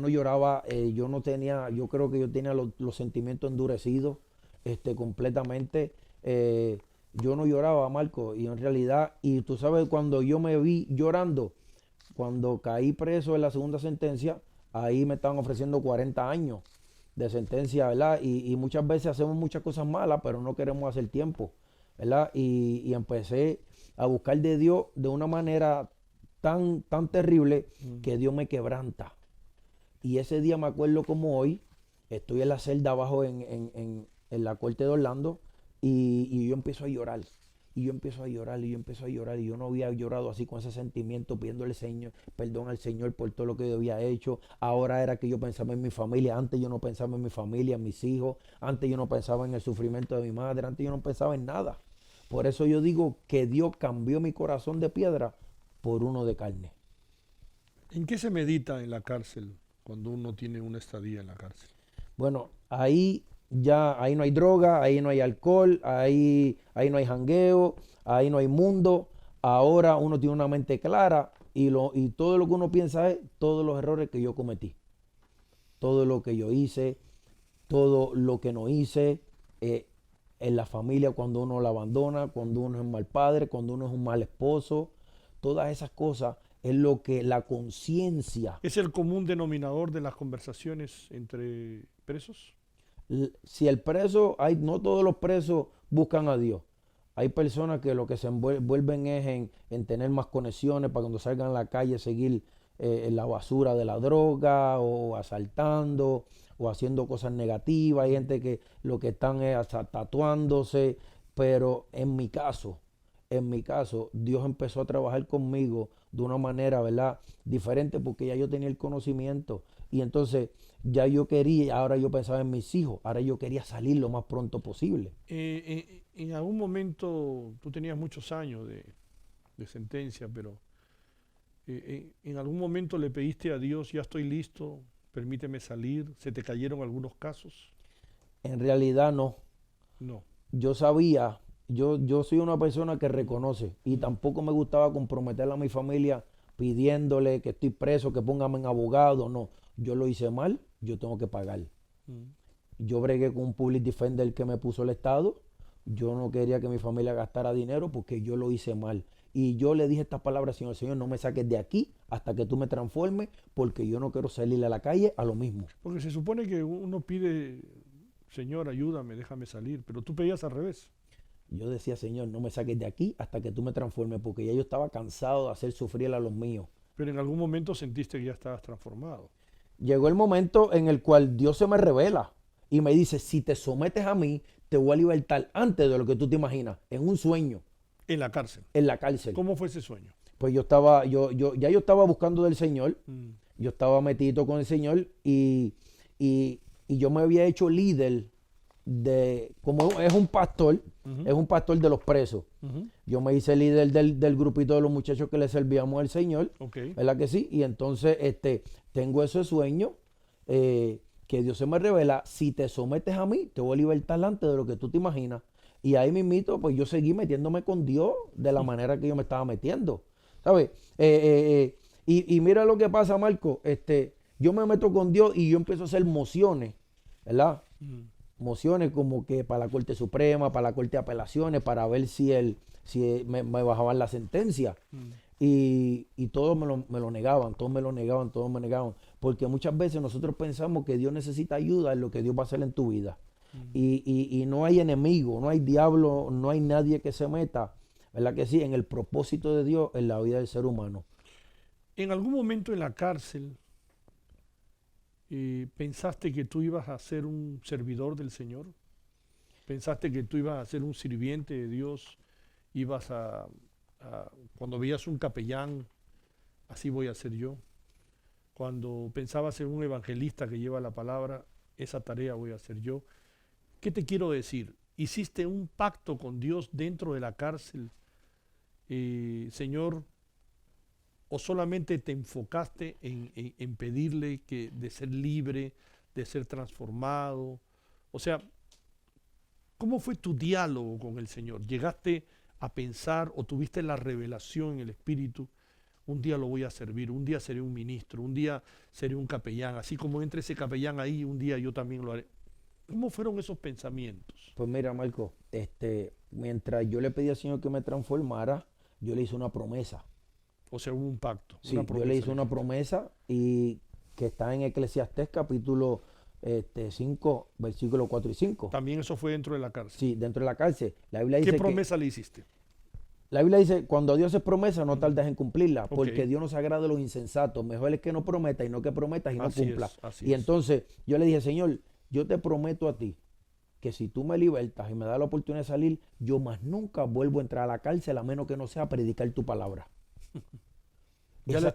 lloraba, yo creo que yo tenía los sentimientos endurecidos completamente. Yo no lloraba, Marco, y en realidad, y tú sabes, cuando yo me vi llorando, cuando caí preso en la segunda sentencia, ahí me estaban ofreciendo 40 años de sentencia, ¿verdad? Y muchas veces hacemos muchas cosas malas, pero no queremos hacer tiempo, ¿verdad? Y empecé a buscar de Dios de una manera tan terrible que Dios me quebranta. Y ese día me acuerdo como hoy, estoy en la celda abajo en la corte de Orlando y yo empiezo a llorar. Y yo empiezo a llorar y yo empiezo a llorar y yo no había llorado así con ese sentimiento, pidiéndole perdón al Señor por todo lo que yo había hecho. Ahora era que yo pensaba en mi familia, antes yo no pensaba en mi familia, en mis hijos, antes yo no pensaba en el sufrimiento de mi madre, antes yo no pensaba en nada. Por eso yo digo que Dios cambió mi corazón de piedra por uno de carne. ¿En qué se medita en la cárcel cuando uno tiene una estadía en la cárcel? Bueno, ahí no hay droga, ahí no hay alcohol, ahí no hay jangueo, ahí no hay mundo. Ahora uno tiene una mente clara y todo lo que uno piensa es todos los errores que yo cometí. Todo lo que yo hice, todo lo que no hice, en la familia cuando uno la abandona, cuando uno es un mal padre, cuando uno es un mal esposo, todas esas cosas es lo que la conciencia. ¿Es el común denominador de las conversaciones entre presos? Si el preso, no todos los presos buscan a Dios. Hay personas que lo que se envuelven es en tener más conexiones para cuando salgan a la calle seguir en la basura de la droga o asaltando o haciendo cosas negativas. Hay gente que lo que están es hasta tatuándose, pero en mi caso, Dios empezó a trabajar conmigo de una manera, ¿verdad?, diferente, porque ya yo tenía el conocimiento y entonces ya yo quería, ahora yo pensaba en mis hijos, ahora yo quería salir lo más pronto posible. En algún momento, tú tenías muchos años de sentencia, pero en algún momento le pediste a Dios, ya estoy listo, permíteme salir, ¿se te cayeron algunos casos? En realidad no. No. Yo sabía, yo soy una persona que reconoce y tampoco me gustaba comprometer a mi familia pidiéndole que estoy preso, que póngame en abogado. No, yo lo hice mal, yo tengo que pagar. Yo bregué con un public defender que me puso el Estado. Yo no quería que mi familia gastara dinero porque yo lo hice mal. Y yo le dije estas palabras, Señor, no me saques de aquí hasta que tú me transformes, porque yo no quiero salir a la calle a lo mismo. Porque se supone que uno pide, Señor, ayúdame, déjame salir, pero tú pedías al revés. Yo decía, Señor, no me saques de aquí hasta que tú me transformes, porque ya yo estaba cansado de hacer sufrir a los míos. Pero en algún momento sentiste que ya estabas transformado. Llegó el momento en el cual Dios se me revela y me dice, si te sometes a mí, te voy a libertar antes de lo que tú te imaginas, en un sueño. En la cárcel. En la cárcel. ¿Cómo fue ese sueño? Pues yo estaba buscando del Señor, yo estaba metido con el Señor y yo me había hecho líder como es un pastor de los presos. Yo me hice líder del grupito de los muchachos que le servíamos al Señor, ¿verdad que sí? Y entonces tengo ese sueño que Dios se me revela, si te sometes a mí, te voy a libertar antes de lo que tú te imaginas. Y ahí mismito, pues yo seguí metiéndome con Dios de la manera que yo me estaba metiendo, ¿sabes? Y mira lo que pasa, Marco, yo me meto con Dios y yo empiezo a hacer mociones, ¿verdad? Mociones como que para la Corte Suprema, para la Corte de Apelaciones, para ver si me bajaban la sentencia. Y todos me lo negaban, todos me negaban, porque muchas veces nosotros pensamos que Dios necesita ayuda en lo que Dios va a hacer en tu vida. Y no hay enemigo, no hay diablo, no hay nadie que se meta, ¿verdad que sí?, en el propósito de Dios en la vida del ser humano. En algún momento en la cárcel, ¿pensaste que tú ibas a ser un servidor del Señor? ¿Pensaste que tú ibas a ser un sirviente de Dios? ¿Ibas cuando veías un capellán, así voy a ser yo? Cuando pensabas ser un evangelista que lleva la palabra, esa tarea voy a hacer yo. ¿Qué te quiero decir? ¿Hiciste un pacto con Dios dentro de la cárcel, Señor? ¿O solamente te enfocaste en pedirle de ser libre, de ser transformado? O sea, ¿cómo fue tu diálogo con el Señor? ¿Llegaste a pensar o tuviste la revelación en el Espíritu? Un día lo voy a servir, un día seré un ministro, un día seré un capellán. Así como entre ese capellán ahí, un día yo también lo haré. ¿Cómo fueron esos pensamientos? Pues mira, Marco, mientras yo le pedí al Señor que me transformara, yo le hice una promesa. O sea, hubo un pacto. Sí, yo le hice una promesa y que está en Eclesiastés capítulo 5, versículos 4 y 5. También eso fue dentro de la cárcel. Sí, dentro de la cárcel. La Biblia dice ¿Qué promesa le hiciste? La Biblia dice, cuando Dios es promesa, no tardes en cumplirla, porque Dios no se agrada de los insensatos. Mejor es que no prometa y no que prometas y no cumpla. Y entonces yo le dije, Señor, yo te prometo a ti que si tú me libertas y me das la oportunidad de salir, yo más nunca vuelvo a entrar a la cárcel a menos que no sea a predicar tu palabra. Ya le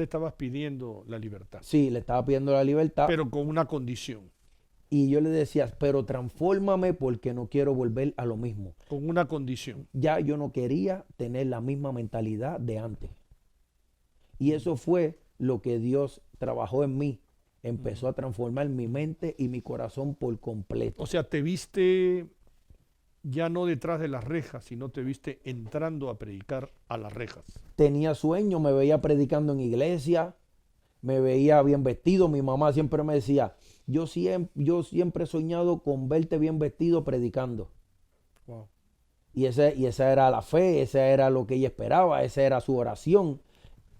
estabas pidiendo la libertad. Sí, le estaba pidiendo la libertad. Pero con una condición. Y yo le decía, pero transfórmame porque no quiero volver a lo mismo. Con una condición. Ya yo no quería tener la misma mentalidad de antes. Y eso fue lo que Dios trabajó en mí. Empezó a transformar mi mente y mi corazón por completo. O sea, te viste ya no detrás de las rejas, sino te viste entrando a predicar a las rejas. Tenía sueños, me veía predicando en iglesia, me veía bien vestido. Mi mamá siempre me decía, yo siempre he soñado con verte bien vestido predicando. Wow. Y esa era la fe, esa era lo que ella esperaba, esa era su oración.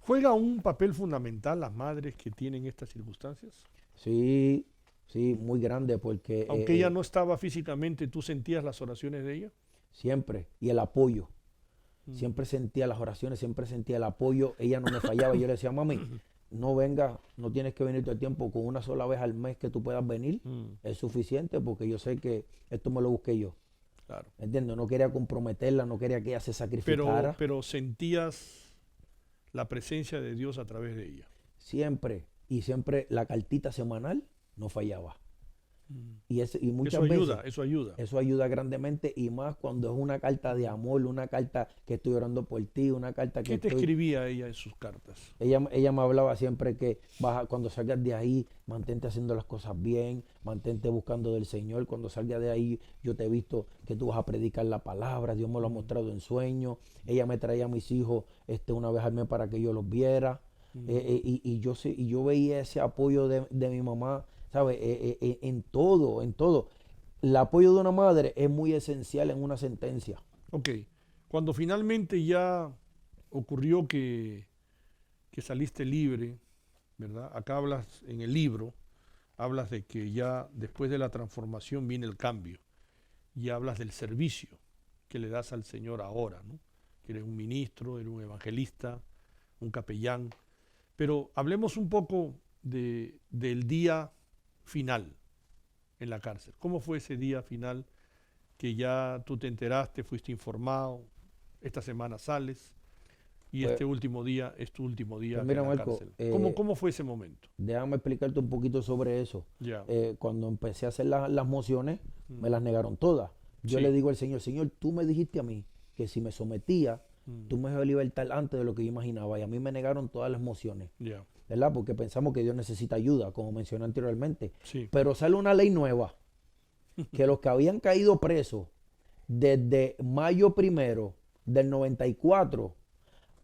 ¿Juega un papel fundamental las madres que tienen estas circunstancias? Sí, sí, muy grande porque Aunque ella no estaba físicamente, ¿tú sentías las oraciones de ella? siempre, y el apoyo. Siempre sentía las oraciones, siempre sentía el apoyo. Ella no me fallaba. Yo le decía, mami, no venga, no tienes que venir todo el tiempo. Con una sola vez al mes que tú puedas venir es suficiente porque yo sé que esto me lo busqué yo. Claro. ¿Entiendes? No quería comprometerla, no quería que ella se sacrificara. Pero sentías la presencia de Dios a través de ella. Siempre, y siempre la cartita semanal no fallaba. Y muchas Eso ayuda, veces eso ayuda. eso ayuda grandemente y más cuando es una carta de amor, una carta que estoy orando por ti, una carta que ¿Qué te escribía ella en sus cartas? ella me hablaba siempre que cuando salgas de ahí, mantente haciendo las cosas bien, mantente buscando del Señor. Cuando salgas de ahí, yo te he visto que tú vas a predicar la palabra, Dios me lo ha mostrado en sueños. Ella me traía a mis hijos una vez al mes para que yo los viera. Y yo veía ese apoyo de mi mamá, ¿sabes? En todo, en todo. El apoyo de una madre es muy esencial en una sentencia. Ok, cuando finalmente ya ocurrió que saliste libre, ¿verdad? Acá hablas en el libro, hablas de que ya después de la transformación viene el cambio y hablas del servicio que le das al Señor ahora, ¿no? Que eres un ministro, eres un evangelista, un capellán. Pero hablemos un poco del día final en la cárcel. ¿Cómo fue ese día final que ya tú te enteraste, fuiste informado, esta semana sales y Pues, este último día es tu último día pues mira, en la Marco, cárcel? ¿Cómo fue ese momento? déjame explicarte un poquito sobre eso. Ya. Cuando empecé a hacer las mociones, me las negaron todas. Yo Sí. le digo al Señor, Señor, tú me dijiste a mí que si me sometía, tú me ibas a libertar antes de lo que yo imaginaba. Y a mí me negaron todas las mociones, Ya. ¿verdad? Porque pensamos que Dios necesita ayuda, como mencioné anteriormente. Sí. Pero sale una ley nueva, que los que habían caído presos desde mayo 1 del 94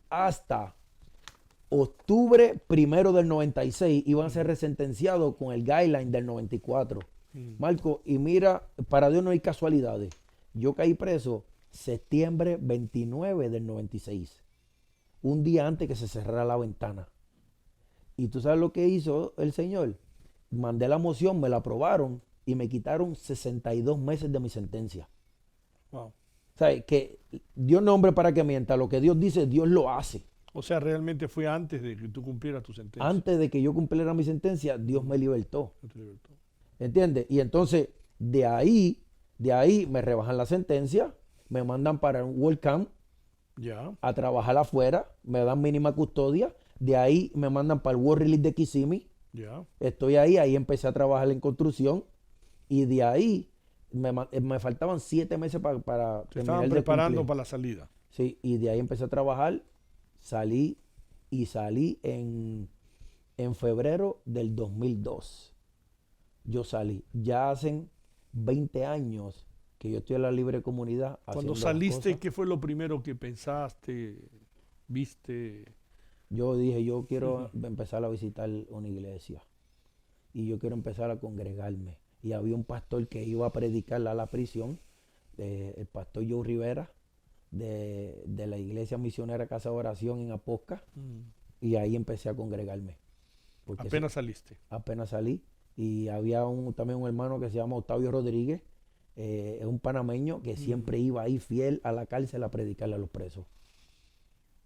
hasta octubre 1 del 96 iban a ser resentenciados con el guideline del 94. Marco, y mira, para Dios no hay casualidades. Yo caí preso septiembre 29 del 96, un día antes que se cerrara la ventana. Y tú sabes lo que hizo el Señor. Mandé la moción, me la aprobaron y me quitaron 62 meses de mi sentencia. Wow. O sea, que Dios no es hombre para que mienta. Lo que Dios dice, Dios lo hace. O sea, realmente fue antes de que tú cumplieras tu sentencia. Antes de que yo cumpliera mi sentencia, Dios me libertó. No te libertó. ¿Entiendes? Y entonces, de ahí me rebajan la sentencia, me mandan para un World Camp Ya. a trabajar afuera, me dan mínima custodia. De ahí me mandan para el World Release de Kissimmee. Ya. Estoy ahí empecé a trabajar en construcción. Y de ahí me faltaban 7 meses para Te terminar estaban de preparando cumplir. para la salida. Sí, y de ahí empecé a trabajar, salí en febrero del 2002. Yo salí. Ya hacen 20 años que yo estoy en la libre comunidad. Cuando haciendo las saliste, cosas. ¿qué fue lo primero que pensaste, viste? Yo dije, yo quiero empezar a visitar una iglesia. Y yo quiero empezar a congregarme. Y había un pastor que iba a predicar a la prisión, el pastor Joe Rivera, de la iglesia misionera Casa de Oración en Aposca. Y ahí empecé a congregarme. Porque Apenas saliste. apenas salí. Y había también un hermano que se llama Octavio Rodríguez, es un panameño que siempre iba ahí fiel a la cárcel a predicarle a los presos.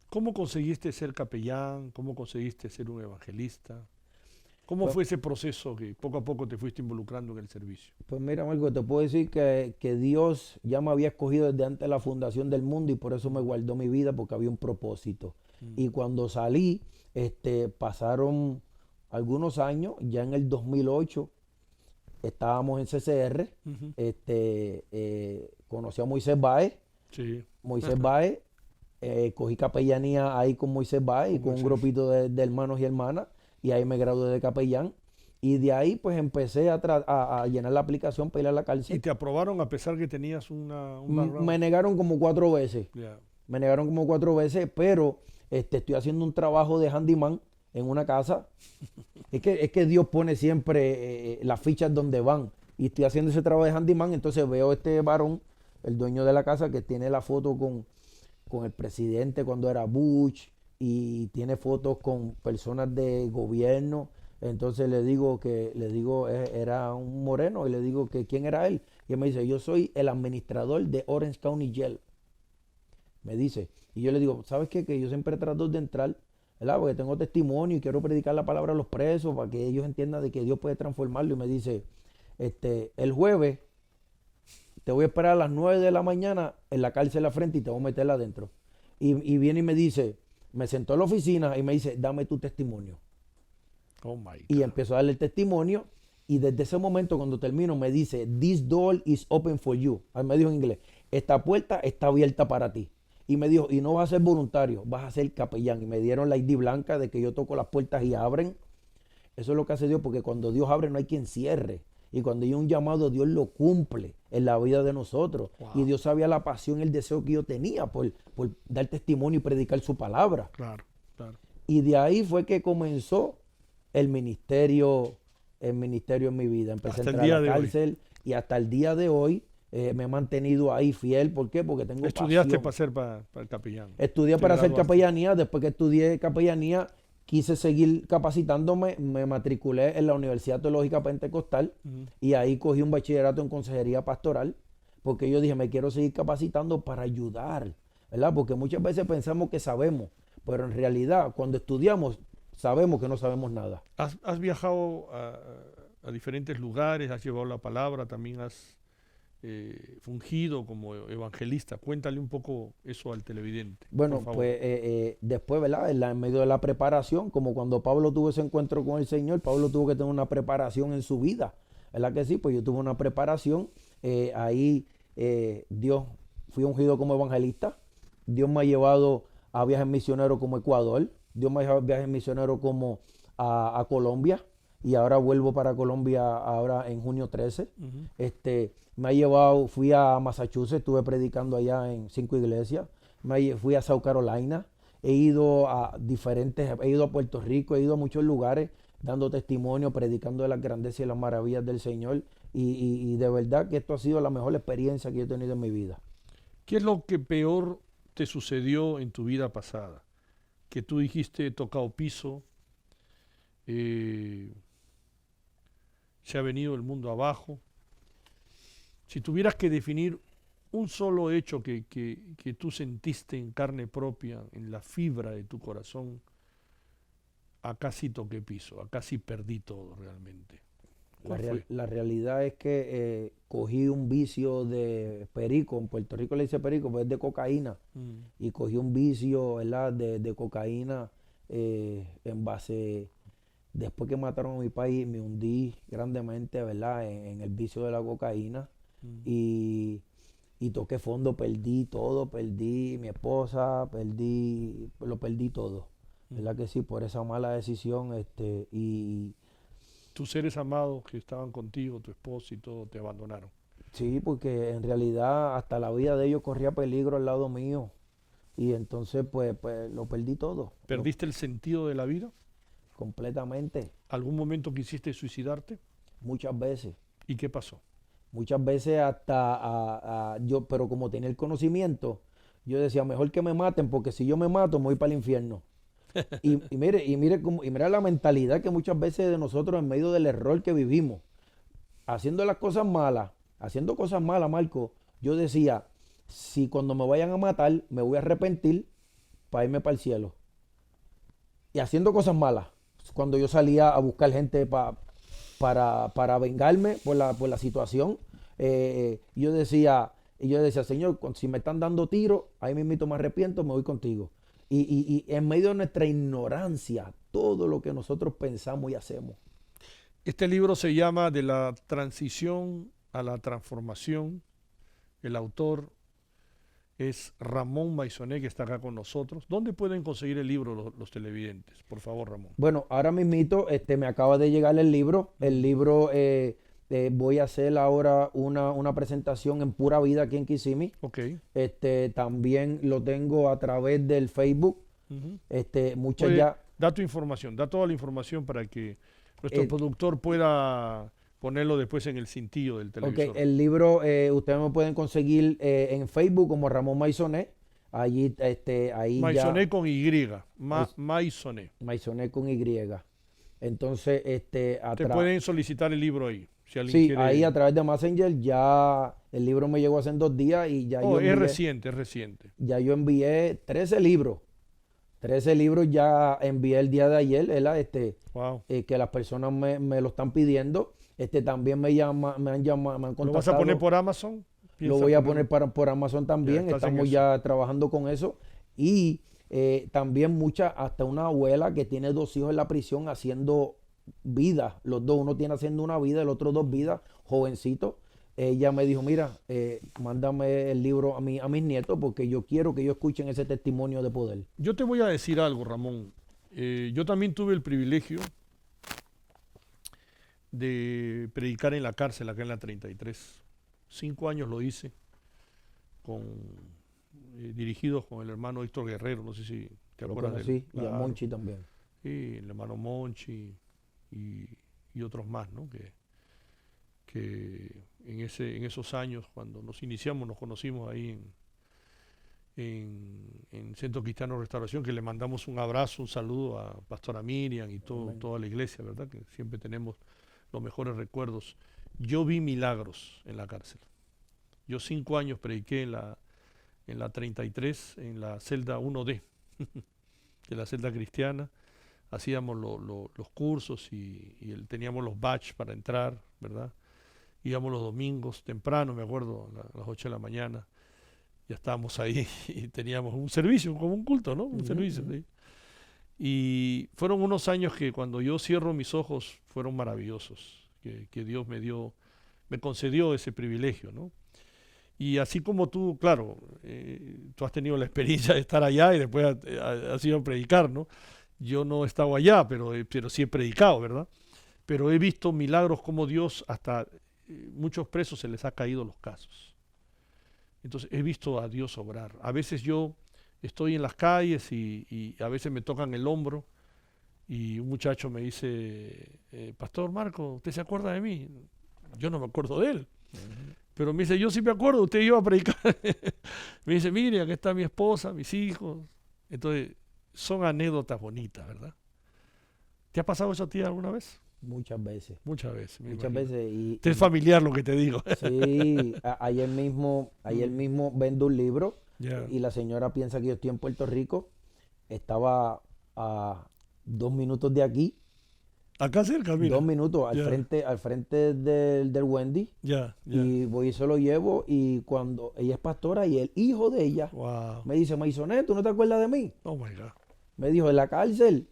¿Cómo conseguiste ser capellán? ¿Cómo conseguiste ser un evangelista? ¿Cómo Pues- fue ese proceso que poco a poco te fuiste involucrando en el servicio? Pues mira, Marco, te puedo decir que Dios ya me había escogido desde antes de la fundación del mundo y por eso me guardó mi vida porque había un propósito. Y cuando salí, pasaron algunos años, ya en el 2008 estábamos en CCR, conocí a Moisés Báez, Sí. Moisés Báez, cogí capellanía ahí con Moisés Báez y Con con un Moisés. grupito de hermanos y hermanas y ahí me gradué de capellán y de ahí pues empecé a llenar la aplicación para ir a la ¿Y cárcel. te aprobaron a pesar que tenías un Me background? negaron como 4 veces, Ya. me negaron como 4 veces, pero estoy haciendo un trabajo de handyman en una casa. Es que Dios pone siempre las fichas donde van. Y estoy haciendo ese trabajo de handyman, entonces veo este varón, el dueño de la casa, que tiene la foto con el presidente cuando era Bush, y tiene fotos con personas de gobierno. Entonces le digo, era un moreno, y le digo que quién era él. Y él me dice, yo soy el administrador de Orange County Jail. Me dice, y yo le digo, ¿sabes qué? Que yo siempre trato de entrar, ¿verdad? Porque tengo testimonio y quiero predicar la palabra a los presos para que ellos entiendan de que Dios puede transformarlo. Y me dice, el jueves te voy a esperar a las 9 de la mañana en la cárcel a frente y te voy a meter adentro. Y viene y me dice, me sentó en la oficina y me dice, dame tu testimonio. Oh my God. Y empezó a darle el testimonio, y desde ese momento, cuando termino, me dice, this door is open for you. Me dijo en inglés, esta puerta está abierta para ti. Y me dijo, y no vas a ser voluntario, vas a ser capellán. Y me dieron la ID blanca de que yo toco las puertas y abren. Eso es lo que hace Dios, porque cuando Dios abre no hay quien cierre. Y cuando hay un llamado, Dios lo cumple en la vida de nosotros. Wow. Y Dios sabía la pasión, el deseo que yo tenía por dar testimonio y predicar su palabra. Claro, claro. Y de ahí fue que comenzó el ministerio en mi vida. Empecé Hasta a el entrar día a la de hoy. cárcel y hasta el día de hoy me he mantenido ahí fiel. ¿Por qué? Porque tengo Estudiaste pasión. para ser para el capellán. Estudié Te para hacer graduaste. capellanía. Después que estudié capellanía, quise seguir capacitándome. Me matriculé en la Universidad Teológica Pentecostal y ahí cogí un bachillerato en consejería pastoral, porque yo dije, me quiero seguir capacitando para ayudar, ¿verdad? Porque muchas veces pensamos que sabemos, pero en realidad cuando estudiamos sabemos que no sabemos nada. Has viajado a diferentes lugares, has llevado la palabra, también has fungido como evangelista. Cuéntale un poco eso al televidente. Bueno, por favor. pues después, ¿verdad? En medio de la preparación, como cuando Pablo tuvo ese encuentro con el Señor, Pablo tuvo que tener una preparación en su vida, ¿verdad que sí? Pues yo tuve una preparación, ahí Dios, fui ungido como evangelista, Dios me ha llevado a viajes misioneros como Ecuador, Dios me ha llevado a viajes misioneros como a Colombia, y ahora vuelvo para Colombia ahora en junio 13. Me ha llevado, fui a Massachusetts, estuve predicando allá en 5 iglesias, fui a South Carolina, he ido a Puerto Rico, he ido a muchos lugares dando testimonio, predicando de las grandezas y las maravillas del Señor, y de verdad que esto ha sido la mejor experiencia que yo he tenido en mi vida. ¿Qué es lo que peor te sucedió en tu vida pasada? Que tú dijiste, he tocado piso, se ha venido el mundo abajo. Si tuvieras que definir un solo hecho que tú sentiste en carne propia, en la fibra de tu corazón, acá sí toqué piso, acá sí perdí todo realmente. La realidad es que cogí un vicio de perico, en Puerto Rico le dice perico, pues es de cocaína, y cogí un vicio, ¿verdad? de cocaína en base, después que mataron a mi país, me hundí grandemente, ¿verdad? En el vicio de la cocaína, y toqué fondo, perdí todo, perdí mi esposa, lo perdí todo, ¿verdad que sí? Por esa mala decisión, y tus seres amados que estaban contigo, tu esposa y todo, te abandonaron. sí, porque en realidad hasta la vida de ellos corría peligro al lado mío, y entonces pues lo perdí todo. ¿Perdiste el sentido de la vida? Completamente, ¿Algún momento quisiste suicidarte? muchas veces. ¿Y qué pasó? Muchas veces hasta yo, pero como tenía el conocimiento, yo decía, mejor que me maten, porque si yo me mato, me voy para el infierno. Y mire la mentalidad que muchas veces de nosotros, en medio del error que vivimos, haciendo cosas malas, Marco, yo decía, si cuando me vayan a matar, me voy a arrepentir para irme para el cielo. Y haciendo cosas malas, cuando yo salía a buscar gente para vengarme por la situación, yo decía, Señor, si me están dando tiros, ahí mismito me arrepiento, me voy contigo. Y en medio de nuestra ignorancia, todo lo que nosotros pensamos y hacemos. Este libro se llama De la transición a la transformación. El autor es Ramón Maisonet, que está acá con nosotros. ¿Dónde pueden conseguir el libro los televidentes? Por favor, Ramón. Bueno, ahora mismito me acaba de llegar el libro. El libro voy a hacer ahora una presentación en Pura Vida aquí en Kissimmee. Ok. También lo tengo a través del Facebook. Muchas Oye, ya. da tu información, da toda la información para que nuestro productor pueda ponerlo después en el cintillo del televisor. Ok, el libro ustedes me pueden conseguir en Facebook como Ramón Maisonet. Allí, ahí Maisonet ya, con Y, Es- Maisonet. Maisonet con Y. Entonces, Te pueden solicitar el libro ahí, si alguien sí, ahí a quiere. través de Messenger ya el libro me llegó hace 2 días y Oh, es reciente, es reciente. ya yo envié 13 libros. 13 libros ya envié el día de ayer, ¿verdad? Wow. Que las personas me lo están pidiendo. También me han llamado, me han ¿Lo vas a poner contactado. por Amazon? Lo ¿Piensas voy a ponerlo? poner por Amazon también. estás en Estamos eso. ya trabajando con eso. Y también hasta una abuela que tiene 2 hijos en la prisión haciendo vida. Los dos, uno tiene haciendo una vida, el otro 2 vidas, jovencito. Ella me dijo, mira, mándame el libro a mis nietos porque yo quiero que ellos escuchen ese testimonio de poder. Yo te voy a decir algo, Ramón. Yo también tuve el privilegio de predicar en la cárcel, acá en la 33. 5 años lo hice, dirigidos con el hermano Héctor Guerrero, no sé si te Lo acuerdas de él. conocí, y a Claro. Monchi también. Sí, el hermano Monchi y otros más, ¿no? Que en esos años, cuando nos iniciamos, nos conocimos ahí en Centro Cristiano Restauración, que le mandamos un abrazo, un saludo a Pastora Miriam y Amén. toda la iglesia, ¿verdad? Que siempre tenemos los mejores recuerdos. Yo vi milagros en la cárcel. Yo 5 años prediqué en la 33, en la celda 1D, de la celda cristiana. Hacíamos los cursos y teníamos los batch para entrar, ¿verdad? Íbamos los domingos temprano, me acuerdo, a las 8 de la mañana. Ya estábamos ahí y teníamos un servicio, como un culto, ¿no? Un servicio, Ujú. ¿sí? Y fueron unos años que cuando yo cierro mis ojos fueron maravillosos, que Dios me concedió ese privilegio, ¿no? Y así como tú, claro, tú has tenido la experiencia de estar allá y después has ido a predicar, ¿no? Yo no he estado allá, pero sí he predicado, ¿verdad? Pero he visto milagros como Dios, hasta muchos presos se les ha caído los casos. Entonces he visto a Dios obrar. A veces yo estoy en las calles y a veces me tocan el hombro y un muchacho me dice, Pastor Marco, ¿usted se acuerda de mí? Yo no me acuerdo de él. Pero me dice, yo sí me acuerdo, usted iba a predicar. Me dice, mire, aquí está mi esposa, mis hijos. Entonces, son anécdotas bonitas, ¿verdad? ¿Te ha pasado eso a ti alguna vez? Muchas veces. Muchas veces, me Muchas imagino. veces. Te es familiar lo que te digo. Sí, ayer mismo vendo un libro Ya. y la señora piensa que yo estoy en Puerto Rico. Estaba a 2 minutos de aquí, Acá cerca, mira. 2 minutos Ya. al frente del Wendy. Ya. Y voy y se lo llevo y cuando ella es pastora y el hijo de ella Wow. me dice, Maisonet, ¿tú no te acuerdas de mí? Oh my God. Me dijo, en la cárcel.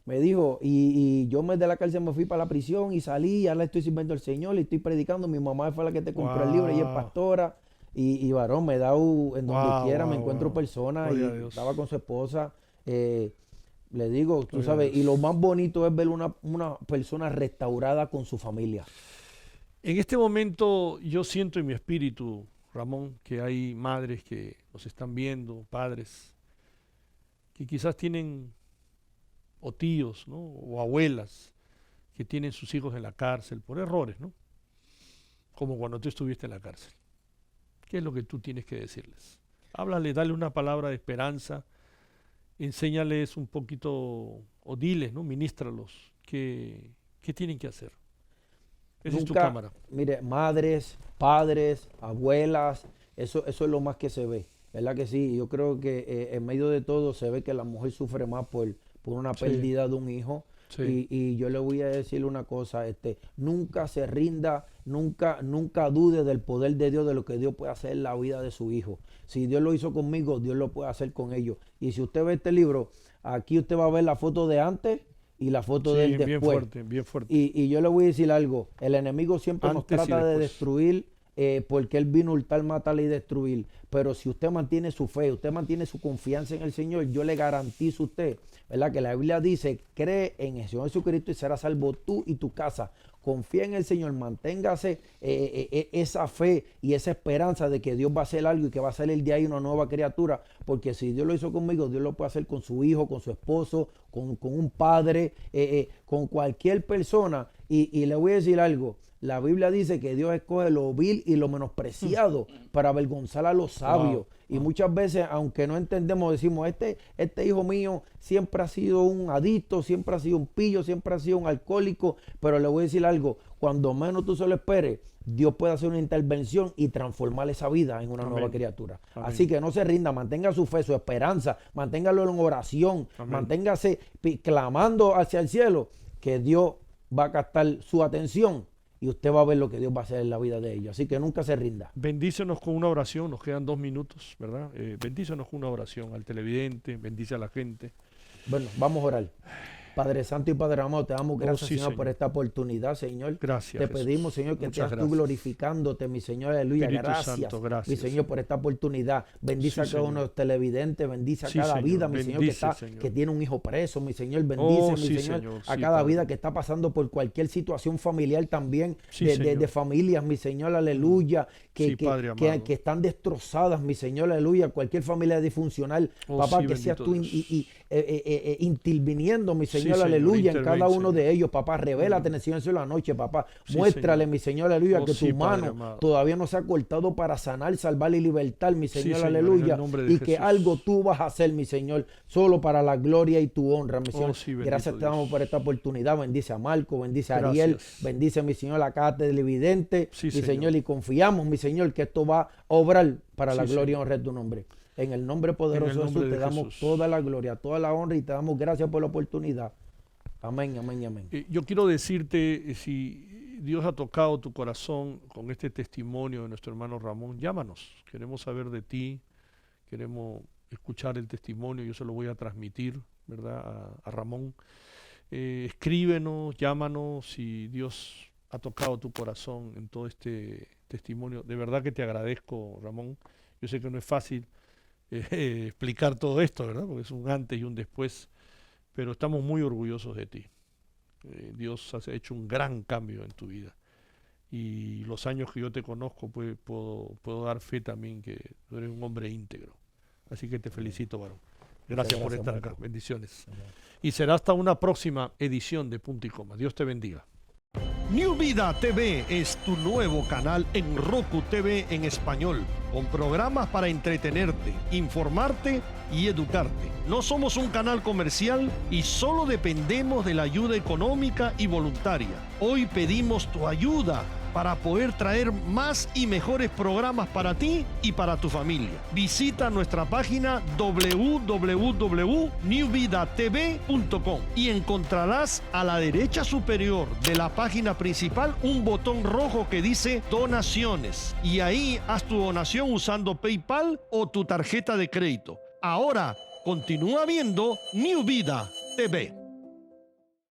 Me dijo, y yo de la cárcel me fui para la prisión y salí, y ahora estoy sirviendo al Señor, le estoy predicando. Mi mamá fue la que te compró el libro, ella es Wow. pastora. Y varón, me da en donde Wow, quiera, me wow, encuentro wow. personas y Gloria a Dios. estaba con su esposa. Le digo, tú Gloria a sabes, y Dios. lo más bonito es ver una persona restaurada con su familia. En este momento yo siento en mi espíritu, Ramón, que hay madres que nos están viendo, padres, que quizás tienen, o tíos, ¿no? O abuelas, que tienen sus hijos en la cárcel por errores, ¿no? Como cuando tú estuviste en la cárcel. ¿Qué es lo que tú tienes que decirles? Háblale, dale una palabra de esperanza, enséñales un poquito, o diles, ¿no? Ministralos, qué tienen que hacer. Esa es tu cámara. Mire, madres, padres, abuelas, eso es lo más que se ve, ¿verdad que sí? Yo creo que en medio de todo se ve que la mujer sufre más por una Sí. pérdida de un hijo. Sí. Y yo le voy a decir una cosa, nunca se rinda, nunca dude del poder de Dios, de lo que Dios puede hacer en la vida de su hijo. Si Dios lo hizo conmigo, Dios lo puede hacer con ellos. Y si usted ve este libro, aquí usted va a ver la foto de antes y la foto Sí, del bien después. fuerte, bien fuerte. Y yo le voy a decir algo, el enemigo siempre nos Antes y trata de después. destruir porque él vino a hurtar, matar y destruir. Pero si usted mantiene su fe, usted mantiene su confianza en el Señor, yo le garantizo a usted, ¿verdad? Que la Biblia dice, cree en el Señor Jesucristo y serás salvo tú y tu casa. Confía en el Señor, manténgase esa fe y esa esperanza de que Dios va a hacer algo y que va a salir de ahí una nueva criatura, porque si Dios lo hizo conmigo, Dios lo puede hacer con su hijo, con su esposo, con un padre, con cualquier persona. Y le voy a decir algo, La Biblia dice que Dios escoge lo vil y lo menospreciado para avergonzar a los sabios. Y muchas veces, aunque no entendemos, decimos, este hijo mío siempre ha sido un adicto, siempre ha sido un pillo, siempre ha sido un alcohólico. Pero le voy a decir algo, cuando menos tú se lo esperes, Dios puede hacer una intervención y transformar esa vida en una nueva criatura. Amén. Así que no se rinda, mantenga su fe, su esperanza, manténgalo en oración, manténgase clamando hacia el cielo, que Dios va a captar su atención y usted va a ver lo que Dios va a hacer en la vida de ellos. Así que nunca se rinda. Bendícenos con una oración, nos quedan 2 minutos, ¿verdad? Bendícenos con una oración al televidente, bendice a la gente. Bueno, vamos a orar. Padre Santo y Padre amado, te damos gracias, Señor, por esta oportunidad, Señor. Gracias, te pedimos, Señor, que muchas estés tú glorificándote, mi Señor, aleluya. Espíritu Gracias, Santo, gracias, mi Señor, por esta oportunidad. Bendice a cada uno de los televidentes, bendice a cada vida, mi Señor, que tiene un hijo preso, mi Señor, bendice, mi Señor, a cada vida que está pasando por cualquier situación familiar también, de familias, mi Señor, aleluya, que están destrozadas, mi Señor, aleluya, cualquier familia disfuncional, papá, que seas tú interviniendo, mi Señor, aleluya, en cada uno de ellos, papá, revélate en el silencio de la noche, papá, muéstrale, mi Señor, aleluya, que tu mano todavía no se ha cortado para sanar, salvar y libertar, mi Señor, aleluya, y que algo tú vas a hacer, mi Señor, solo para la gloria y tu honra, mi Señor. Gracias te damos por esta oportunidad, bendice a Marco, bendice a Ariel, bendice, mi Señor, la casa televidente, mi Señor, y confiamos, mi Señor, que esto va a obrar para la gloria y honra de tu nombre. En el nombre poderoso de Jesús te damos toda la gloria, toda la honra y te damos gracias por la oportunidad. Amén, amén, amén. Yo quiero decirte, si Dios ha tocado tu corazón con este testimonio de nuestro hermano Ramón, llámanos. Queremos saber de ti, queremos escuchar el testimonio, yo se lo voy a transmitir, ¿verdad? A Ramón. Escríbenos, llámanos, si Dios ha tocado tu corazón en todo este testimonio. De verdad que te agradezco, Ramón. Yo sé que no es fácil explicar todo esto, ¿verdad? Porque es un antes y un después, pero estamos muy orgullosos de ti. Dios ha hecho un gran cambio en tu vida. Y los años que yo te conozco, pues, puedo dar fe también que tú eres un hombre íntegro. Así que te felicito, varón. Gracias por estar acá. Bendiciones. Amén. Y será hasta una próxima edición de Punto y Coma. Dios te bendiga. New Vida TV es tu nuevo canal en Roku TV en español, con programas para entretenerte, informarte y educarte. No somos un canal comercial y solo dependemos de la ayuda económica y voluntaria. Hoy pedimos tu ayuda para poder traer más y mejores programas para ti y para tu familia. Visita nuestra página www.newvidatv.com y encontrarás a la derecha superior de la página principal un botón rojo que dice Donaciones, y ahí haz tu donación usando PayPal o tu tarjeta de crédito. Ahora continúa viendo New Vida TV.